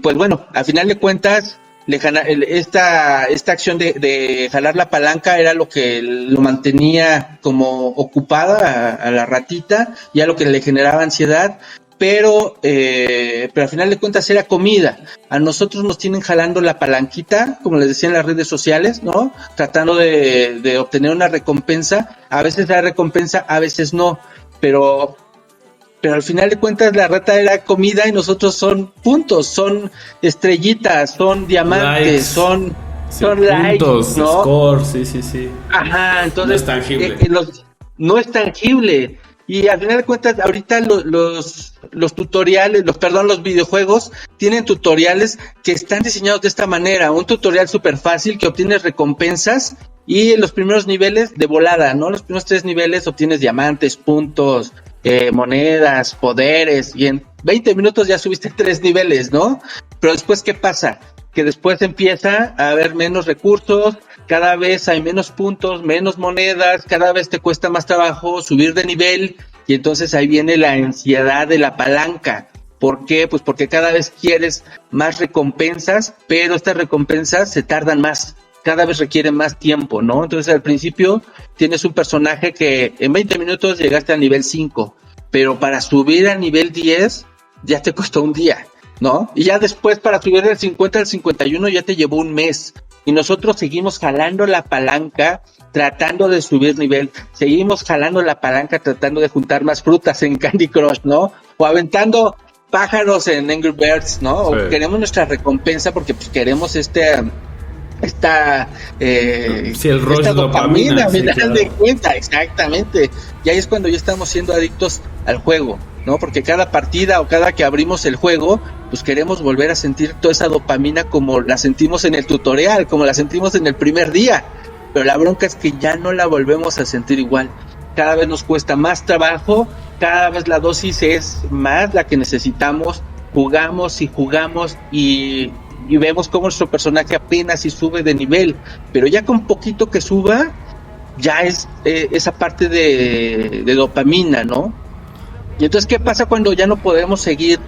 Speaker 2: pues bueno, al final de cuentas esta acción de jalar la palanca era lo que lo mantenía como ocupada a la ratita, y a lo que le generaba ansiedad, pero al final de cuentas era comida. A nosotros nos tienen jalando la palanquita, como les decía, en las redes sociales, ¿no? Tratando de obtener una recompensa. A veces la recompensa, a veces no, pero al final de cuentas la rata era comida y nosotros son puntos, son estrellitas, son diamantes,
Speaker 1: likes.
Speaker 2: son
Speaker 1: puntos,
Speaker 2: likes, ¿no?
Speaker 1: Score, sí.
Speaker 2: Ajá, entonces
Speaker 1: no es tangible.
Speaker 2: No es tangible. Y al final de cuentas, ahorita los tutoriales, los videojuegos tienen tutoriales que están diseñados de esta manera. Un tutorial súper fácil que obtienes recompensas, y en los primeros niveles de volada, ¿no? Los primeros 3 niveles obtienes diamantes, puntos, monedas, poderes, y en 20 minutos ya subiste 3 niveles, ¿no? Pero después, ¿qué pasa? Que después empieza a haber menos recursos, cada vez hay menos puntos, menos monedas, cada vez te cuesta más trabajo subir de nivel, y entonces ahí viene la ansiedad de la palanca. ¿Por qué? Pues porque cada vez quieres más recompensas, pero estas recompensas se tardan más, cada vez requieren más tiempo, ¿no? Entonces al principio tienes un personaje que en 20 minutos llegaste al nivel 5, pero para subir al nivel 10 ya te costó un día, ¿no? Y ya después para subir del 50 al 51 ya te llevó un mes. Y nosotros seguimos jalando la palanca tratando de subir nivel, seguimos jalando la palanca tratando de juntar más frutas en Candy Crush, ¿no? O aventando pájaros en Angry Birds, ¿no?
Speaker 1: Sí.
Speaker 2: O queremos nuestra recompensa porque pues queremos el rush
Speaker 1: de dopamina,
Speaker 2: al final
Speaker 1: claro.
Speaker 2: de cuenta, exactamente. Y ahí es cuando ya estamos siendo adictos al juego, ¿no? Porque cada partida o cada que abrimos el juego, pues queremos volver a sentir toda esa dopamina como la sentimos en el tutorial, como la sentimos en el primer día. Pero la bronca es que ya no la volvemos a sentir igual. Cada vez nos cuesta más trabajo, cada vez la dosis es más la que necesitamos. Jugamos y vemos cómo nuestro personaje apenas si sube de nivel, pero ya con poquito que suba, ya es esa parte de dopamina, ¿no? Y entonces, ¿qué pasa cuando ya no podemos seguir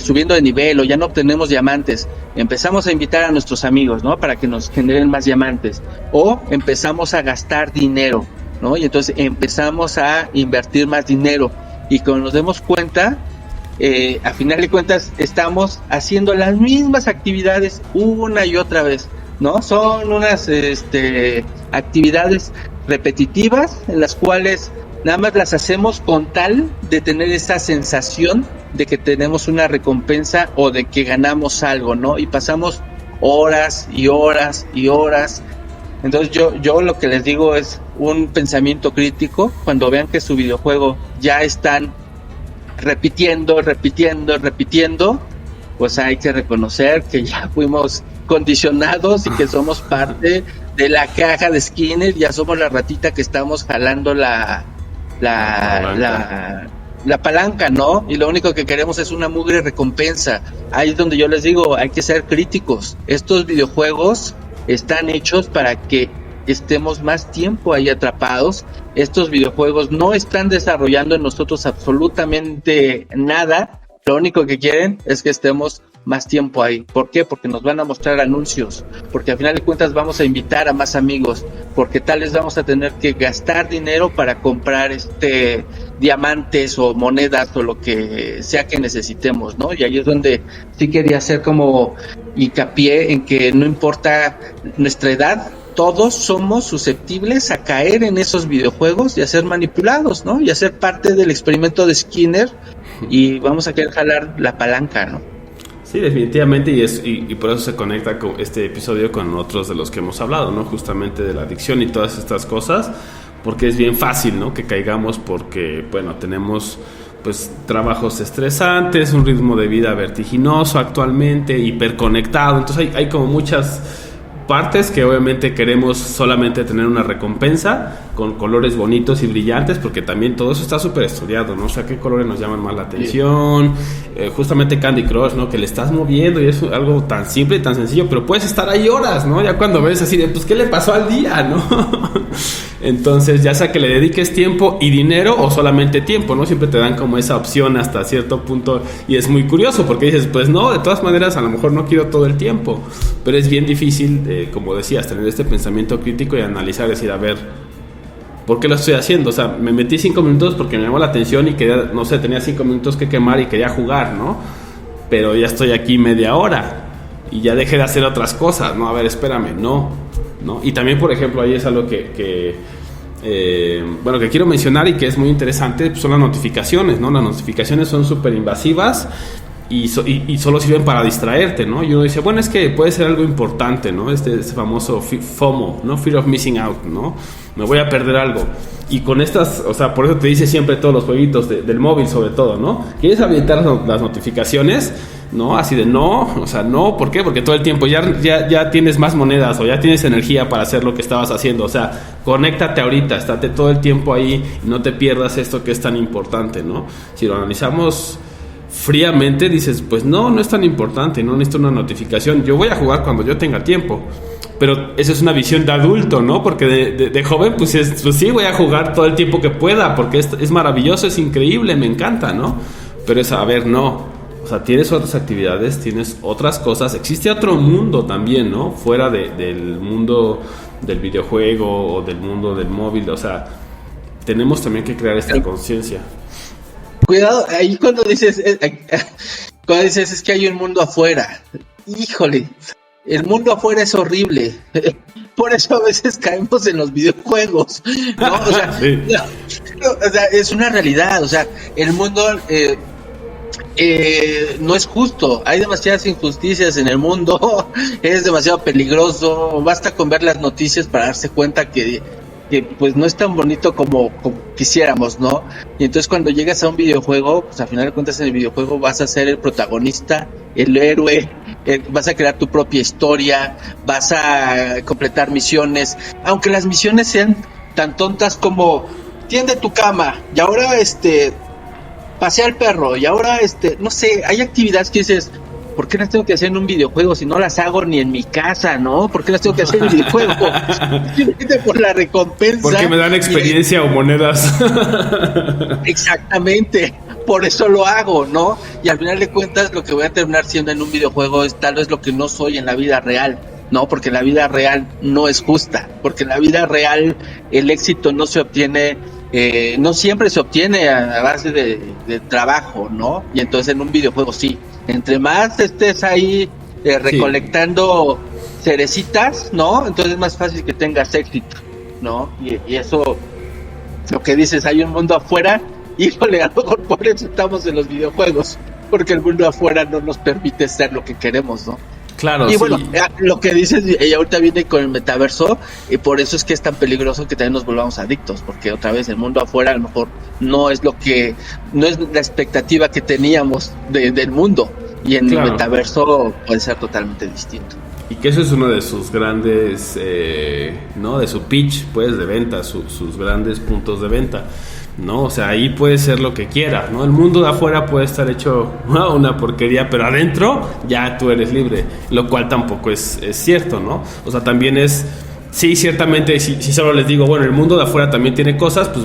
Speaker 2: subiendo de nivel o ya no obtenemos diamantes? Empezamos a invitar a nuestros amigos, ¿no? Para que nos generen más diamantes, o empezamos a gastar dinero, ¿no? Y entonces empezamos a invertir más dinero, y cuando nos demos cuenta, a final de cuentas estamos haciendo las mismas actividades una y otra vez, ¿no? Son unas actividades repetitivas en las cuales nada más las hacemos con tal de tener esa sensación de que tenemos una recompensa o de que ganamos algo, ¿no? Y pasamos horas y horas y horas. Entonces yo lo que les digo es un pensamiento crítico. Cuando vean que su videojuego ya están repitiendo, pues hay que reconocer que ya fuimos condicionados y que somos parte de la caja de Skinner, ya somos la ratita que estamos jalando la palanca, ¿no? Y lo único que queremos es una mugre recompensa. Ahí es donde yo les digo, hay que ser críticos. Estos videojuegos están hechos para que estemos más tiempo ahí atrapados. Estos videojuegos no están desarrollando en nosotros absolutamente nada. Lo único que quieren es que estemos más tiempo ahí. ¿Por qué? Porque nos van a mostrar anuncios, porque al final de cuentas vamos a invitar a más amigos, porque tal vez vamos a tener que gastar dinero para comprar diamantes o monedas o lo que sea que necesitemos, ¿no? Y ahí es donde sí quería hacer como hincapié en que no importa nuestra edad, todos somos susceptibles a caer en esos videojuegos y a ser manipulados, ¿no? Y a ser parte del experimento de Skinner, y vamos a querer jalar la palanca, ¿no?
Speaker 1: Sí, definitivamente, y por eso se conecta con este episodio con otros de los que hemos hablado, ¿no? Justamente de la adicción y todas estas cosas, porque es bien fácil, ¿no? Que caigamos porque, bueno, tenemos pues trabajos estresantes, un ritmo de vida vertiginoso actualmente, hiperconectado, entonces hay como muchas partes que obviamente queremos solamente tener una recompensa con colores bonitos y brillantes, porque también todo eso está súper estudiado, ¿no? O sea, qué colores nos llaman más la atención, justamente Candy Crush, ¿no? Que le estás moviendo y es algo tan simple y tan sencillo, pero puedes estar ahí horas, ¿no? Ya cuando ves así de, pues, ¿qué le pasó al día, no? Entonces, ya sea que le dediques tiempo y dinero o solamente tiempo, ¿no? Siempre te dan como esa opción hasta cierto punto y es muy curioso porque dices, pues no, de todas maneras a lo mejor no quiero todo el tiempo, pero es bien difícil, como decías, tener este pensamiento crítico y analizar, decir, a ver, ¿por qué lo estoy haciendo? O sea, me metí 5 minutos porque me llamó la atención y quería, no sé, tenía 5 minutos que quemar y quería jugar, ¿no? Pero ya estoy aquí media hora y ya dejé de hacer otras cosas, ¿no? A ver, espérame, ¿no? Y también, por ejemplo, ahí es algo que quiero mencionar y que es muy interesante, pues son las notificaciones, ¿no? Las notificaciones son súper invasivas y solo sirven para distraerte, ¿no? Y uno dice, bueno, es que puede ser algo importante, ¿no? Este famoso FOMO, ¿no? Fear of missing out, ¿no? Me voy a perder algo. Y con estas, o sea, por eso te dice siempre todos los jueguitos del móvil sobre todo, ¿no? ¿Quieres habilitar las notificaciones? No, así de no, o sea, no, ¿por qué? Porque todo el tiempo ya tienes más monedas o ya tienes energía para hacer lo que estabas haciendo, o sea, conéctate ahorita, estate todo el tiempo ahí y no te pierdas esto que es tan importante, ¿no? Si lo analizamos fríamente, dices, pues no es tan importante, no necesito una notificación, yo voy a jugar cuando yo tenga tiempo, pero esa es una visión de adulto, ¿no? Porque de joven, pues sí, voy a jugar todo el tiempo que pueda, porque es maravilloso, es increíble, me encanta, ¿no? Pero es, a ver, no. O sea, tienes otras actividades, tienes otras cosas. Existe otro mundo también, ¿no? Fuera del mundo del videojuego o del mundo del móvil. O sea, tenemos también que crear esta conciencia.
Speaker 2: Cuidado, ahí cuando dices es que hay un mundo afuera. Híjole, el mundo afuera es horrible. Por eso a veces caemos en los videojuegos, ¿no? O sea, sí. O sea, es una realidad. O sea, el mundo... no es justo, hay demasiadas injusticias en el mundo, es demasiado peligroso, basta con ver las noticias para darse cuenta que pues no es tan bonito como quisiéramos, ¿no? Y entonces cuando llegas a un videojuego, pues al final de cuentas en el videojuego vas a ser el protagonista, el héroe, vas a crear tu propia historia, vas a completar misiones, aunque las misiones sean tan tontas como tiende tu cama y ahora pasea al perro y ahora no sé, hay actividades que dices, ¿por qué las tengo que hacer en un videojuego si no las hago ni en mi casa, no? ¿Por qué las tengo que hacer en el videojuego? Por la recompensa.
Speaker 1: Porque me dan experiencia o monedas.
Speaker 2: Exactamente, por eso lo hago, ¿no? Y al final de cuentas lo que voy a terminar siendo en un videojuego es tal vez lo que no soy en la vida real, ¿no? Porque la vida real no es justa, porque en la vida real el éxito no se obtiene... no siempre se obtiene a base de trabajo, ¿no? Y entonces en un videojuego sí, entre más estés ahí recolectando cerecitas, ¿no? Entonces es más fácil que tengas éxito, ¿no? Y eso, lo que dices, hay un mundo afuera, híjole, a lo mejor por eso estamos en los videojuegos, porque el mundo afuera no nos permite ser lo que queremos, ¿no?
Speaker 1: Claro,
Speaker 2: y bueno, lo que dices, y ahorita viene con el metaverso, y por eso es que es tan peligroso que también nos volvamos adictos, porque otra vez el mundo afuera a lo mejor no es la expectativa que teníamos del mundo, y en el metaverso puede ser totalmente distinto.
Speaker 1: Y que eso es uno de sus grandes, ¿no? De su pitch, pues, de venta, sus grandes puntos de venta, ¿no? O sea, ahí puede ser lo que quieras, ¿no? El mundo de afuera puede estar hecho una porquería, pero adentro ya tú eres libre, lo cual tampoco es cierto, ¿no? O sea, también es... Sí, ciertamente, si solo les digo, bueno, el mundo de afuera también tiene cosas, pues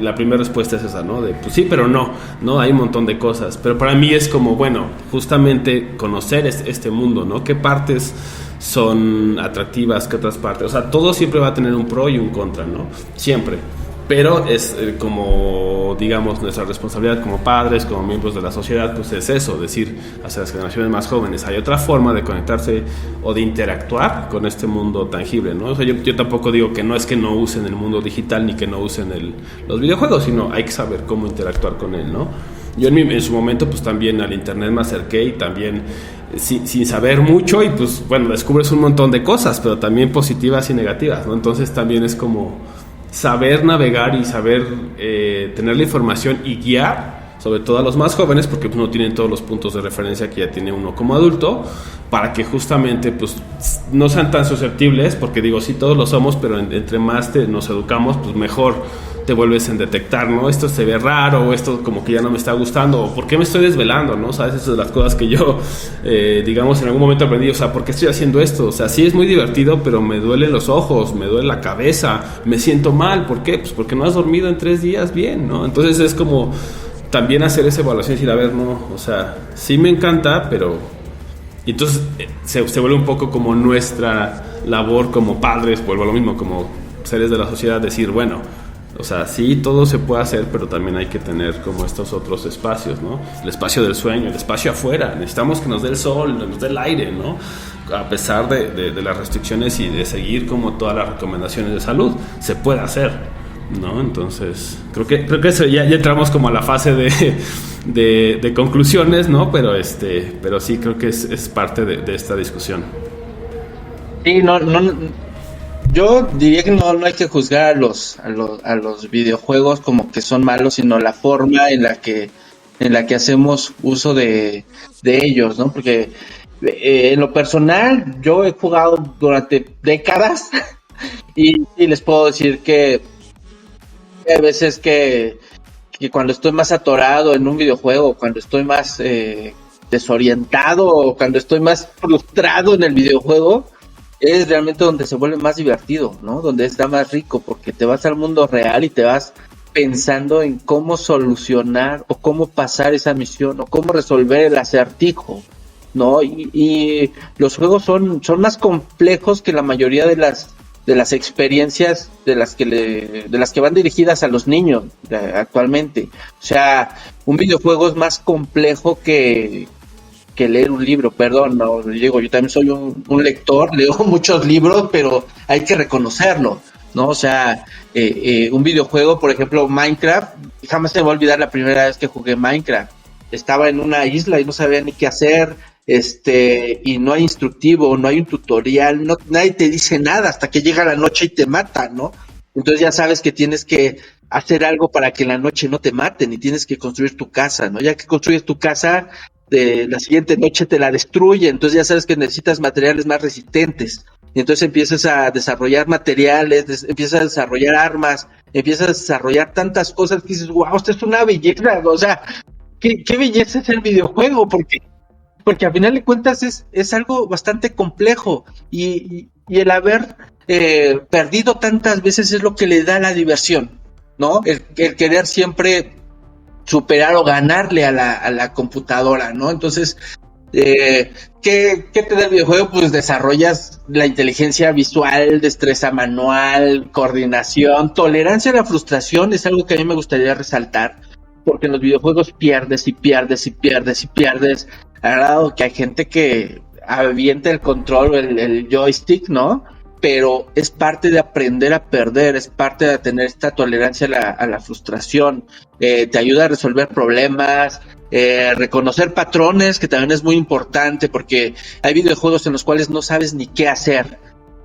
Speaker 1: la primera respuesta es esa, ¿no? De, pues sí, pero no, hay un montón de cosas. Pero para mí es como, bueno, justamente conocer este mundo, ¿no? ¿Qué partes son atractivas, qué otras partes? O sea, todo siempre va a tener un pro y un contra, ¿no? Siempre. Pero es como, digamos, nuestra responsabilidad como padres, como miembros de la sociedad, pues es eso, decir hacia las generaciones más jóvenes, hay otra forma de conectarse o de interactuar con este mundo tangible, ¿no? O sea, yo tampoco digo que no es que no usen el mundo digital ni que no usen los videojuegos, sino hay que saber cómo interactuar con él, ¿no? Yo en su momento pues también al internet me acerqué y también sin saber mucho y pues bueno, descubres un montón de cosas, pero también positivas y negativas, ¿no? Entonces también es como saber navegar y saber tener la información y guiar, sobre todo a los más jóvenes, porque pues, no tienen todos los puntos de referencia que ya tiene uno como adulto, para que justamente pues no sean tan susceptibles, porque digo, sí todos lo somos, pero entre más nos educamos, pues mejor te vuelves en detectar, ¿no? Esto se ve raro, o esto como que ya no me está gustando, o ¿por qué me estoy desvelando, no? ¿Sabes? Esas son las cosas que yo, digamos, en algún momento aprendí, o sea, ¿por qué estoy haciendo esto? O sea, sí es muy divertido, pero me duelen los ojos, me duele la cabeza, me siento mal, ¿por qué? Pues porque no has dormido en 3 días bien, ¿no? Entonces es como también hacer esa evaluación y decir, a ver, no, o sea, sí me encanta, pero... Y entonces se vuelve un poco como nuestra labor como padres, vuelvo a lo mismo, como seres de la sociedad, decir, bueno, o sea, sí, todo se puede hacer, pero también hay que tener como estos otros espacios, ¿no? El espacio del sueño, el espacio afuera. Necesitamos que nos dé el sol, nos dé el aire, ¿no? A pesar de las restricciones y de seguir como todas las recomendaciones de salud, se puede hacer, ¿no? Entonces, creo que eso ya entramos como a la fase de conclusiones, ¿no? Pero sí creo que es parte de esta discusión.
Speaker 2: Sí, no, yo diría que no hay que juzgar a los videojuegos como que son malos, sino la forma en la que hacemos uso de ellos, ¿no? Porque en lo personal yo he jugado durante décadas y les puedo decir que hay veces que cuando estoy más atorado en un videojuego, cuando estoy más desorientado o cuando estoy más frustrado en el videojuego, es realmente donde se vuelve más divertido, ¿no? Donde está más rico, porque te vas al mundo real y te vas pensando en cómo solucionar o cómo pasar esa misión o cómo resolver el acertijo, ¿no? Y los juegos son más complejos que la mayoría de las experiencias de las que van dirigidas a los niños actualmente. O sea, un videojuego es más complejo que leer un libro, perdón, no digo, yo también soy un lector, leo muchos libros, pero hay que reconocerlo, ¿no? O sea, un videojuego, por ejemplo, Minecraft, jamás se me va a olvidar la primera vez que jugué Minecraft. Estaba en una isla y no sabía ni qué hacer, y no hay instructivo, no hay un tutorial, nadie te dice nada hasta que llega la noche y te mata, ¿no? Entonces ya sabes que tienes que hacer algo para que en la noche no te maten y tienes que construir tu casa, ¿no? Ya que construyes tu casa, de la siguiente noche te la destruye, entonces ya sabes que necesitas materiales más resistentes, y entonces empiezas a desarrollar materiales, empiezas a desarrollar armas, empiezas a desarrollar tantas cosas que dices, wow, esto es una belleza, o sea, qué belleza es el videojuego, porque al final de cuentas es algo bastante complejo, y el haber perdido tantas veces es lo que le da la diversión, ¿no? El querer siempre superar o ganarle a la computadora, ¿no? Entonces, ¿qué te da el videojuego? Pues desarrollas la inteligencia visual, destreza manual, coordinación, tolerancia a la frustración, es algo que a mí me gustaría resaltar, porque en los videojuegos pierdes y pierdes y pierdes y pierdes, al grado que hay gente que avienta el control, el joystick, ¿no? Pero es parte de aprender a perder, es parte de tener esta tolerancia a la frustración, te ayuda a resolver problemas, reconocer patrones, que también es muy importante, porque hay videojuegos en los cuales no sabes ni qué hacer,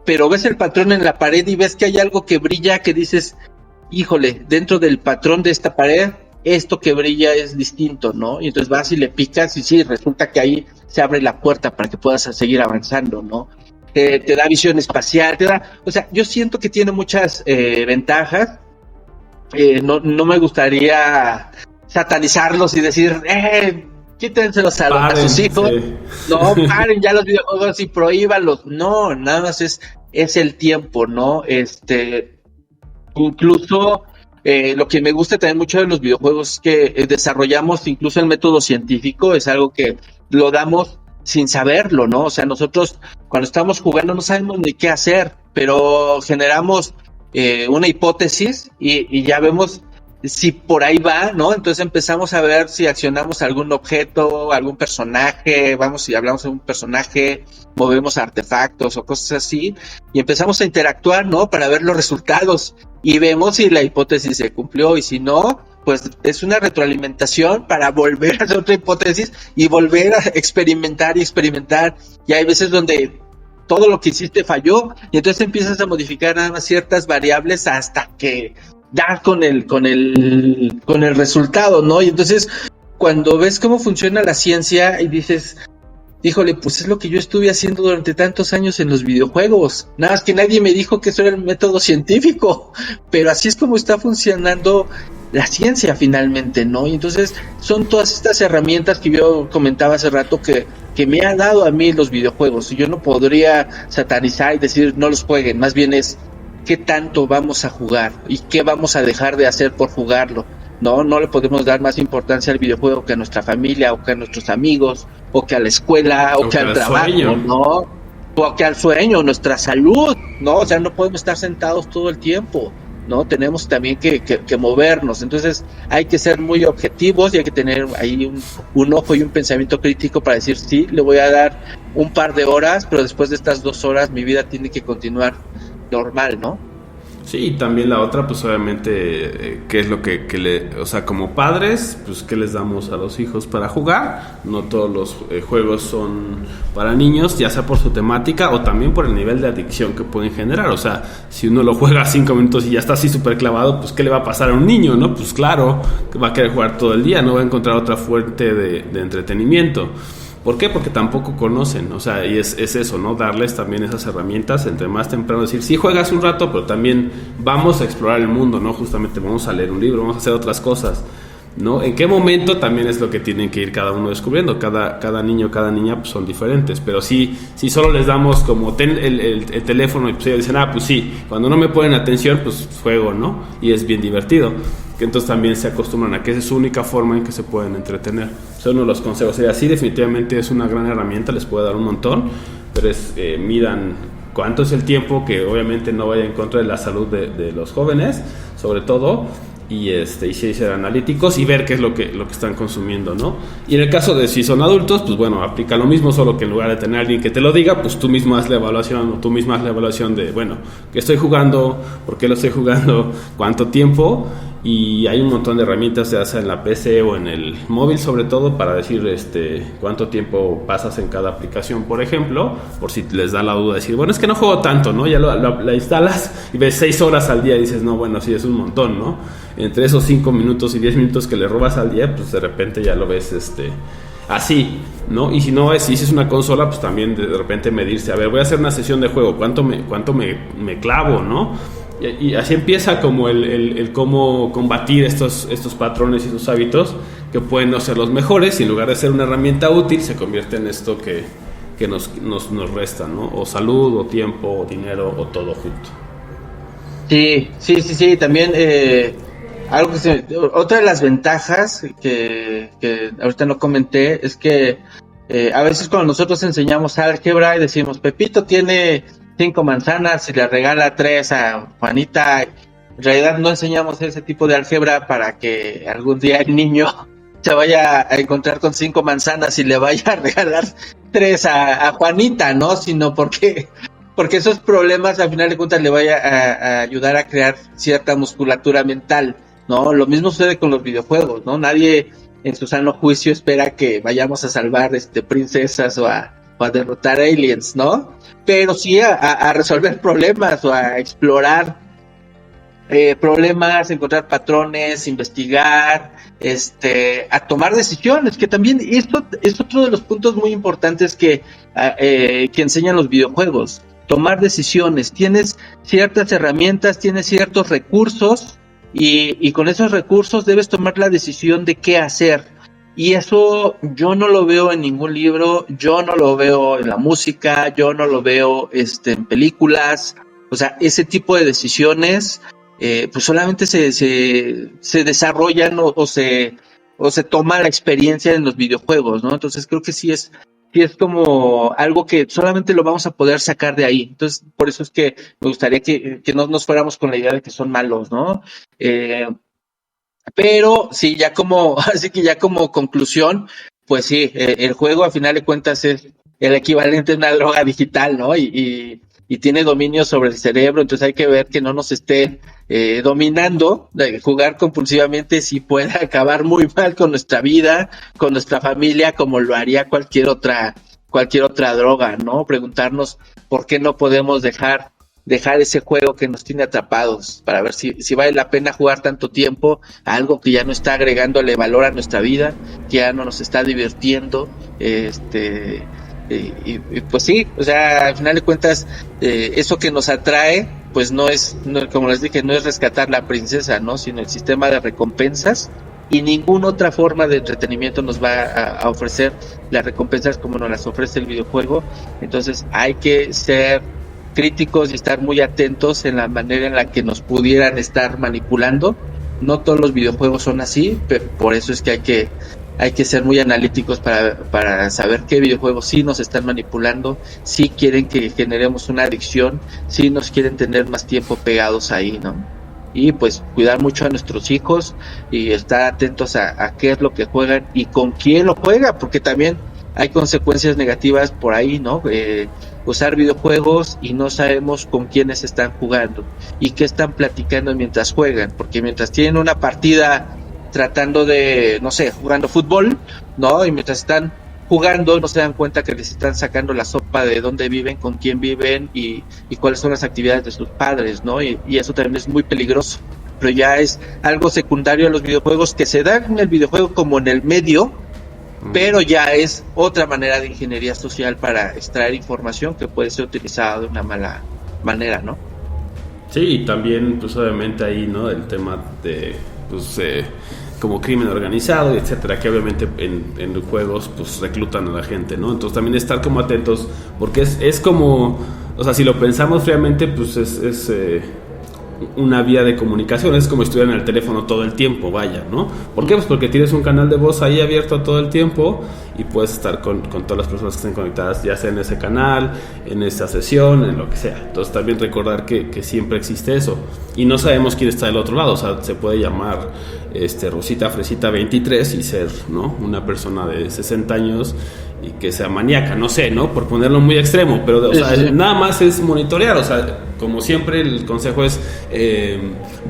Speaker 2: pero ves el patrón en la pared y ves que hay algo que brilla, que dices, híjole, dentro del patrón de esta pared, esto que brilla es distinto, ¿no? Y entonces vas y le picas y sí, resulta que ahí se abre la puerta para que puedas seguir avanzando, ¿no? Te da visión espacial, o sea, yo siento que tiene muchas ventajas. No me gustaría satanizarlos y decir, quítenselos a sus hijos, sí. No, paren ya los videojuegos y prohíbanlos, no, nada más es el tiempo, ¿no? Incluso lo que me gusta también mucho de los videojuegos es que desarrollamos incluso el método científico, es algo que lo damos sin saberlo, ¿no? O sea, nosotros cuando estamos jugando no sabemos ni qué hacer, pero generamos una hipótesis y ya vemos si por ahí va, ¿no? Entonces empezamos a ver si accionamos algún objeto, algún personaje, vamos, si hablamos de un personaje, movemos artefactos o cosas así, y empezamos a interactuar, ¿no? Para ver los resultados, y vemos si la hipótesis se cumplió, y si no, pues es una retroalimentación para volver a hacer otra hipótesis y volver a experimentar y experimentar, y hay veces donde todo lo que hiciste falló, y entonces empiezas a modificar nada más ciertas variables hasta que dar con el resultado, ¿no? Y entonces, cuando ves cómo funciona la ciencia y dices, híjole, pues es lo que yo estuve haciendo durante tantos años en los videojuegos. Nada más que nadie me dijo que eso era el método científico, pero así es como está funcionando la ciencia finalmente, ¿no? Y entonces son todas estas herramientas que yo comentaba hace rato que me han dado a mí los videojuegos. Y yo no podría satanizar y decir no los jueguen, más bien es qué tanto vamos a jugar y qué vamos a dejar de hacer por jugarlo. No le podemos dar más importancia al videojuego que a nuestra familia o que a nuestros amigos o que a la escuela o que al trabajo, sueño, ¿no? O que al sueño, nuestra salud, ¿no? O sea, no podemos estar sentados todo el tiempo, ¿no? Tenemos también que movernos. Entonces hay que ser muy objetivos y hay que tener ahí un ojo y un pensamiento crítico para decir, sí, le voy a dar un par de horas, pero después de estas 2 horas mi vida tiene que continuar normal, ¿no?
Speaker 1: Sí, y también la otra, pues obviamente, qué es lo que o sea, como padres, pues qué les damos a los hijos para jugar. No todos los juegos son para niños, ya sea por su temática o también por el nivel de adicción que pueden generar. O sea, si uno lo juega 5 minutos y ya está así súper clavado, pues qué le va a pasar a un niño, ¿no? Pues claro, que va a querer jugar todo el día, no va a encontrar otra fuente de entretenimiento. ¿Por qué? Porque tampoco conocen, o sea, y es eso, ¿no? Darles también esas herramientas entre más temprano, decir, sí juegas un rato, pero también vamos a explorar el mundo, ¿no? Justamente vamos a leer un libro, vamos a hacer otras cosas, ¿no? ¿En qué momento? También es lo que tienen que ir cada uno descubriendo, cada niño, cada niña pues son diferentes, pero si solo les damos como ten el teléfono y pues ellos dicen, pues sí, cuando no me ponen atención, pues juego, ¿no? Y es bien divertido. Que entonces también se acostumbran a que esa es su única forma en que se pueden entretener. Son uno de los consejos. O sea, sí, definitivamente es una gran herramienta, les puede dar un montón, pero midan cuánto es el tiempo, que obviamente no vaya en contra de la salud de los jóvenes, sobre todo, y sí ser analíticos y ver qué es lo que están consumiendo, ¿no? Y en el caso de si son adultos, pues bueno, aplica lo mismo, solo que en lugar de tener a alguien que te lo diga, pues tú mismo haz la evaluación, o tú misma haz la evaluación de, bueno, ¿qué estoy jugando? ¿Por qué lo estoy jugando? ¿Cuánto tiempo? Y hay un montón de herramientas, ya sea en la PC o en el móvil sobre todo, para decir cuánto tiempo pasas en cada aplicación, por ejemplo, por si les da la duda de decir, bueno, es que no juego tanto, ¿no? Ya la instalas y ves 6 horas al día y dices, no, bueno, sí, es un montón, ¿no? Entre esos 5 minutos y 10 minutos que le robas al día, pues de repente ya lo ves así, ¿no? Y si no si es una consola, pues también de repente medirse, a ver, voy a hacer una sesión de juego, ¿cuánto me clavo, ¿no? Y así empieza como el cómo combatir estos patrones y estos hábitos que pueden no ser los mejores, y en lugar de ser una herramienta útil se convierte en esto que nos resta, ¿no? O salud, o tiempo, o dinero, o todo junto.
Speaker 2: Sí, también otra de las ventajas que ahorita no comenté es que a veces cuando nosotros enseñamos álgebra y decimos, Pepito tiene 5 manzanas y le regala 3 a Juanita, en realidad no enseñamos ese tipo de álgebra para que algún día el niño se vaya a encontrar con 5 manzanas y le vaya a regalar 3 a Juanita, ¿no? Sino porque esos problemas al final de cuentas le vaya a ayudar a crear cierta musculatura mental, ¿no? Lo mismo sucede con los videojuegos, ¿no? Nadie en su sano juicio espera que vayamos a salvar princesas o a derrotar aliens, ¿no? Pero sí a resolver problemas o a explorar problemas, encontrar patrones, investigar, a tomar decisiones, que también esto es otro de los puntos muy importantes que enseñan los videojuegos. Tomar decisiones, tienes ciertas herramientas, tienes ciertos recursos y con esos recursos debes tomar la decisión de qué hacer. Y eso yo no lo veo en ningún libro, yo no lo veo en la música, yo no lo veo en películas. O sea, ese tipo de decisiones pues solamente se desarrollan o se toma la experiencia en los videojuegos, ¿no? Entonces creo que sí es como algo que solamente lo vamos a poder sacar de ahí. Entonces por eso es que me gustaría que no nos fuéramos con la idea de que son malos, ¿no? Pero sí, ya como, así que ya como conclusión, pues sí, el juego a final de cuentas es el equivalente a una droga digital, ¿no? Y tiene dominio sobre el cerebro, entonces hay que ver que no nos esté dominando. Jugar compulsivamente sí puede acabar muy mal con nuestra vida, con nuestra familia, como lo haría cualquier otra droga, ¿no? Preguntarnos por qué no podemos dejar ese juego que nos tiene atrapados, para ver si vale la pena jugar tanto tiempo a algo que ya no está agregándole valor a nuestra vida, que ya no nos está divirtiendo, pues sí, o sea, al final de cuentas, eso que nos atrae, pues no, como les dije, no es rescatar la princesa, ¿no? Sino el sistema de recompensas, y ninguna otra forma de entretenimiento nos va a ofrecer las recompensas como nos las ofrece el videojuego. Entonces hay que ser críticos y estar muy atentos en la manera en la que nos pudieran estar manipulando. No todos los videojuegos son así, pero por eso es que hay que ser muy analíticos para saber qué videojuegos sí nos están manipulando, sí quieren que generemos una adicción, sí nos quieren tener más tiempo pegados ahí, ¿no? Y pues cuidar mucho a nuestros hijos y estar atentos a qué es lo que juegan y con quién lo juega, porque también hay consecuencias negativas por ahí, ¿no? Usar videojuegos y no sabemos con quiénes están jugando y qué están platicando mientras juegan, porque mientras tienen una partida tratando de, no sé, jugando fútbol, ¿no? Y mientras están jugando no se dan cuenta que les están sacando la sopa de dónde viven, con quién viven y cuáles son las actividades de sus padres, ¿no? Y eso también es muy peligroso, pero ya es algo secundario a los videojuegos que se dan en el videojuego como en el medio, pero ya es otra manera de ingeniería social para extraer información que puede ser utilizada de una mala manera, ¿no?
Speaker 1: Sí, y también, pues obviamente ahí, ¿no? El tema de, pues, como crimen organizado, etcétera, que obviamente en los juegos, pues, reclutan a la gente, ¿no? Entonces también estar como atentos, porque es como, o sea, si lo pensamos fríamente, pues es una vía de comunicación, es como si estuvieran en el teléfono todo el tiempo, vaya, ¿no? ¿Por qué? Pues porque tienes un canal de voz ahí abierto todo el tiempo y puedes estar con todas las personas que estén conectadas, ya sea en ese canal, en esa sesión, en lo que sea. Entonces también recordar que siempre existe eso y no sabemos quién está del otro lado, o sea, se puede llamar Rosita Fresita 23 y ser, ¿no? Una persona de 60 años y que sea maníaca, no sé, ¿no? Por ponerlo muy extremo, pero o sea, nada más es monitorear, o sea, como siempre el consejo es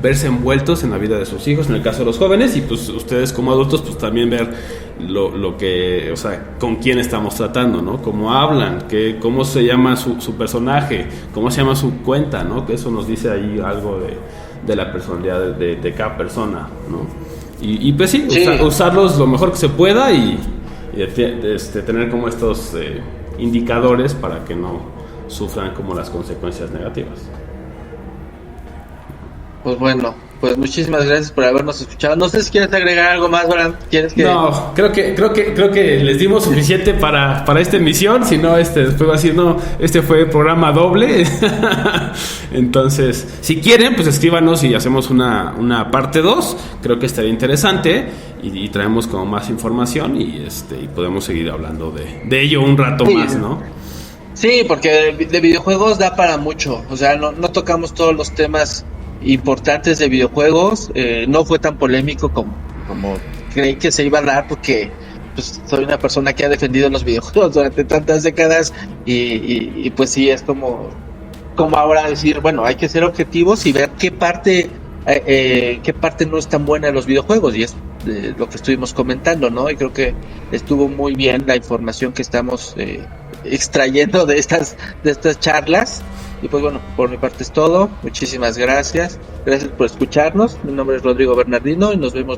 Speaker 1: verse envueltos en la vida de sus hijos, en el caso de los jóvenes, y pues ustedes como adultos pues también ver lo que, o sea, con quién estamos tratando, ¿no? Cómo hablan, cómo se llama su personaje, cómo se llama su cuenta, ¿no? Que eso nos dice ahí algo de la personalidad de cada persona, ¿no? Y pues sí. Usarlos lo mejor que se pueda y tener como estos indicadores para que no sufran como las consecuencias negativas.
Speaker 2: Pues bueno, pues muchísimas gracias por habernos escuchado. No sé si quieres agregar algo más, Abraham. ¿Quieres que...?
Speaker 1: No, creo que les dimos suficiente para esta emisión. Si no, después va a decir, no, fue programa doble. Entonces, si quieren, pues escríbanos y hacemos una parte 2. Creo que estaría interesante y traemos como más información y podemos seguir hablando de ello un rato más, ¿no?
Speaker 2: Sí, porque de videojuegos da para mucho. O sea, no tocamos todos los temas importantes de videojuegos. No fue tan polémico como creí que se iba a dar, porque pues soy una persona que ha defendido los videojuegos durante tantas décadas y pues sí, es como ahora decir, bueno, hay que ser objetivos y ver qué parte no es tan buena de los videojuegos, y es lo que estuvimos comentando, ¿no? Y creo que estuvo muy bien la información que estamos extrayendo de estas charlas. Y pues bueno, por mi parte es todo. Muchísimas gracias. Gracias por escucharnos. Mi nombre es Rodrigo Bernardino y nos vemos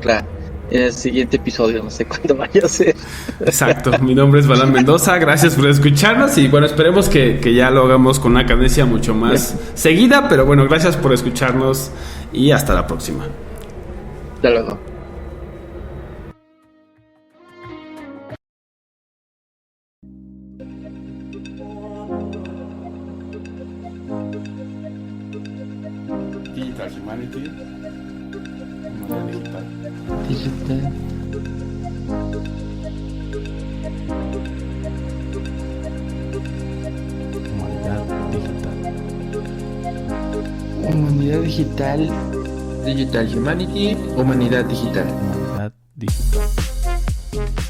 Speaker 2: en el siguiente episodio. No sé cuándo vaya a ser.
Speaker 1: Exacto. Mi nombre es Balán Mendoza. Gracias por escucharnos. Y bueno, esperemos que ya lo hagamos con una cadencia mucho más seguida. Pero bueno, gracias por escucharnos y hasta la próxima.
Speaker 2: Hasta luego.
Speaker 1: Digital Humanity, humanidad
Speaker 3: Digital. Humanidad digital Digital Humanity, Humanidad Digital.
Speaker 1: Humanidad digital.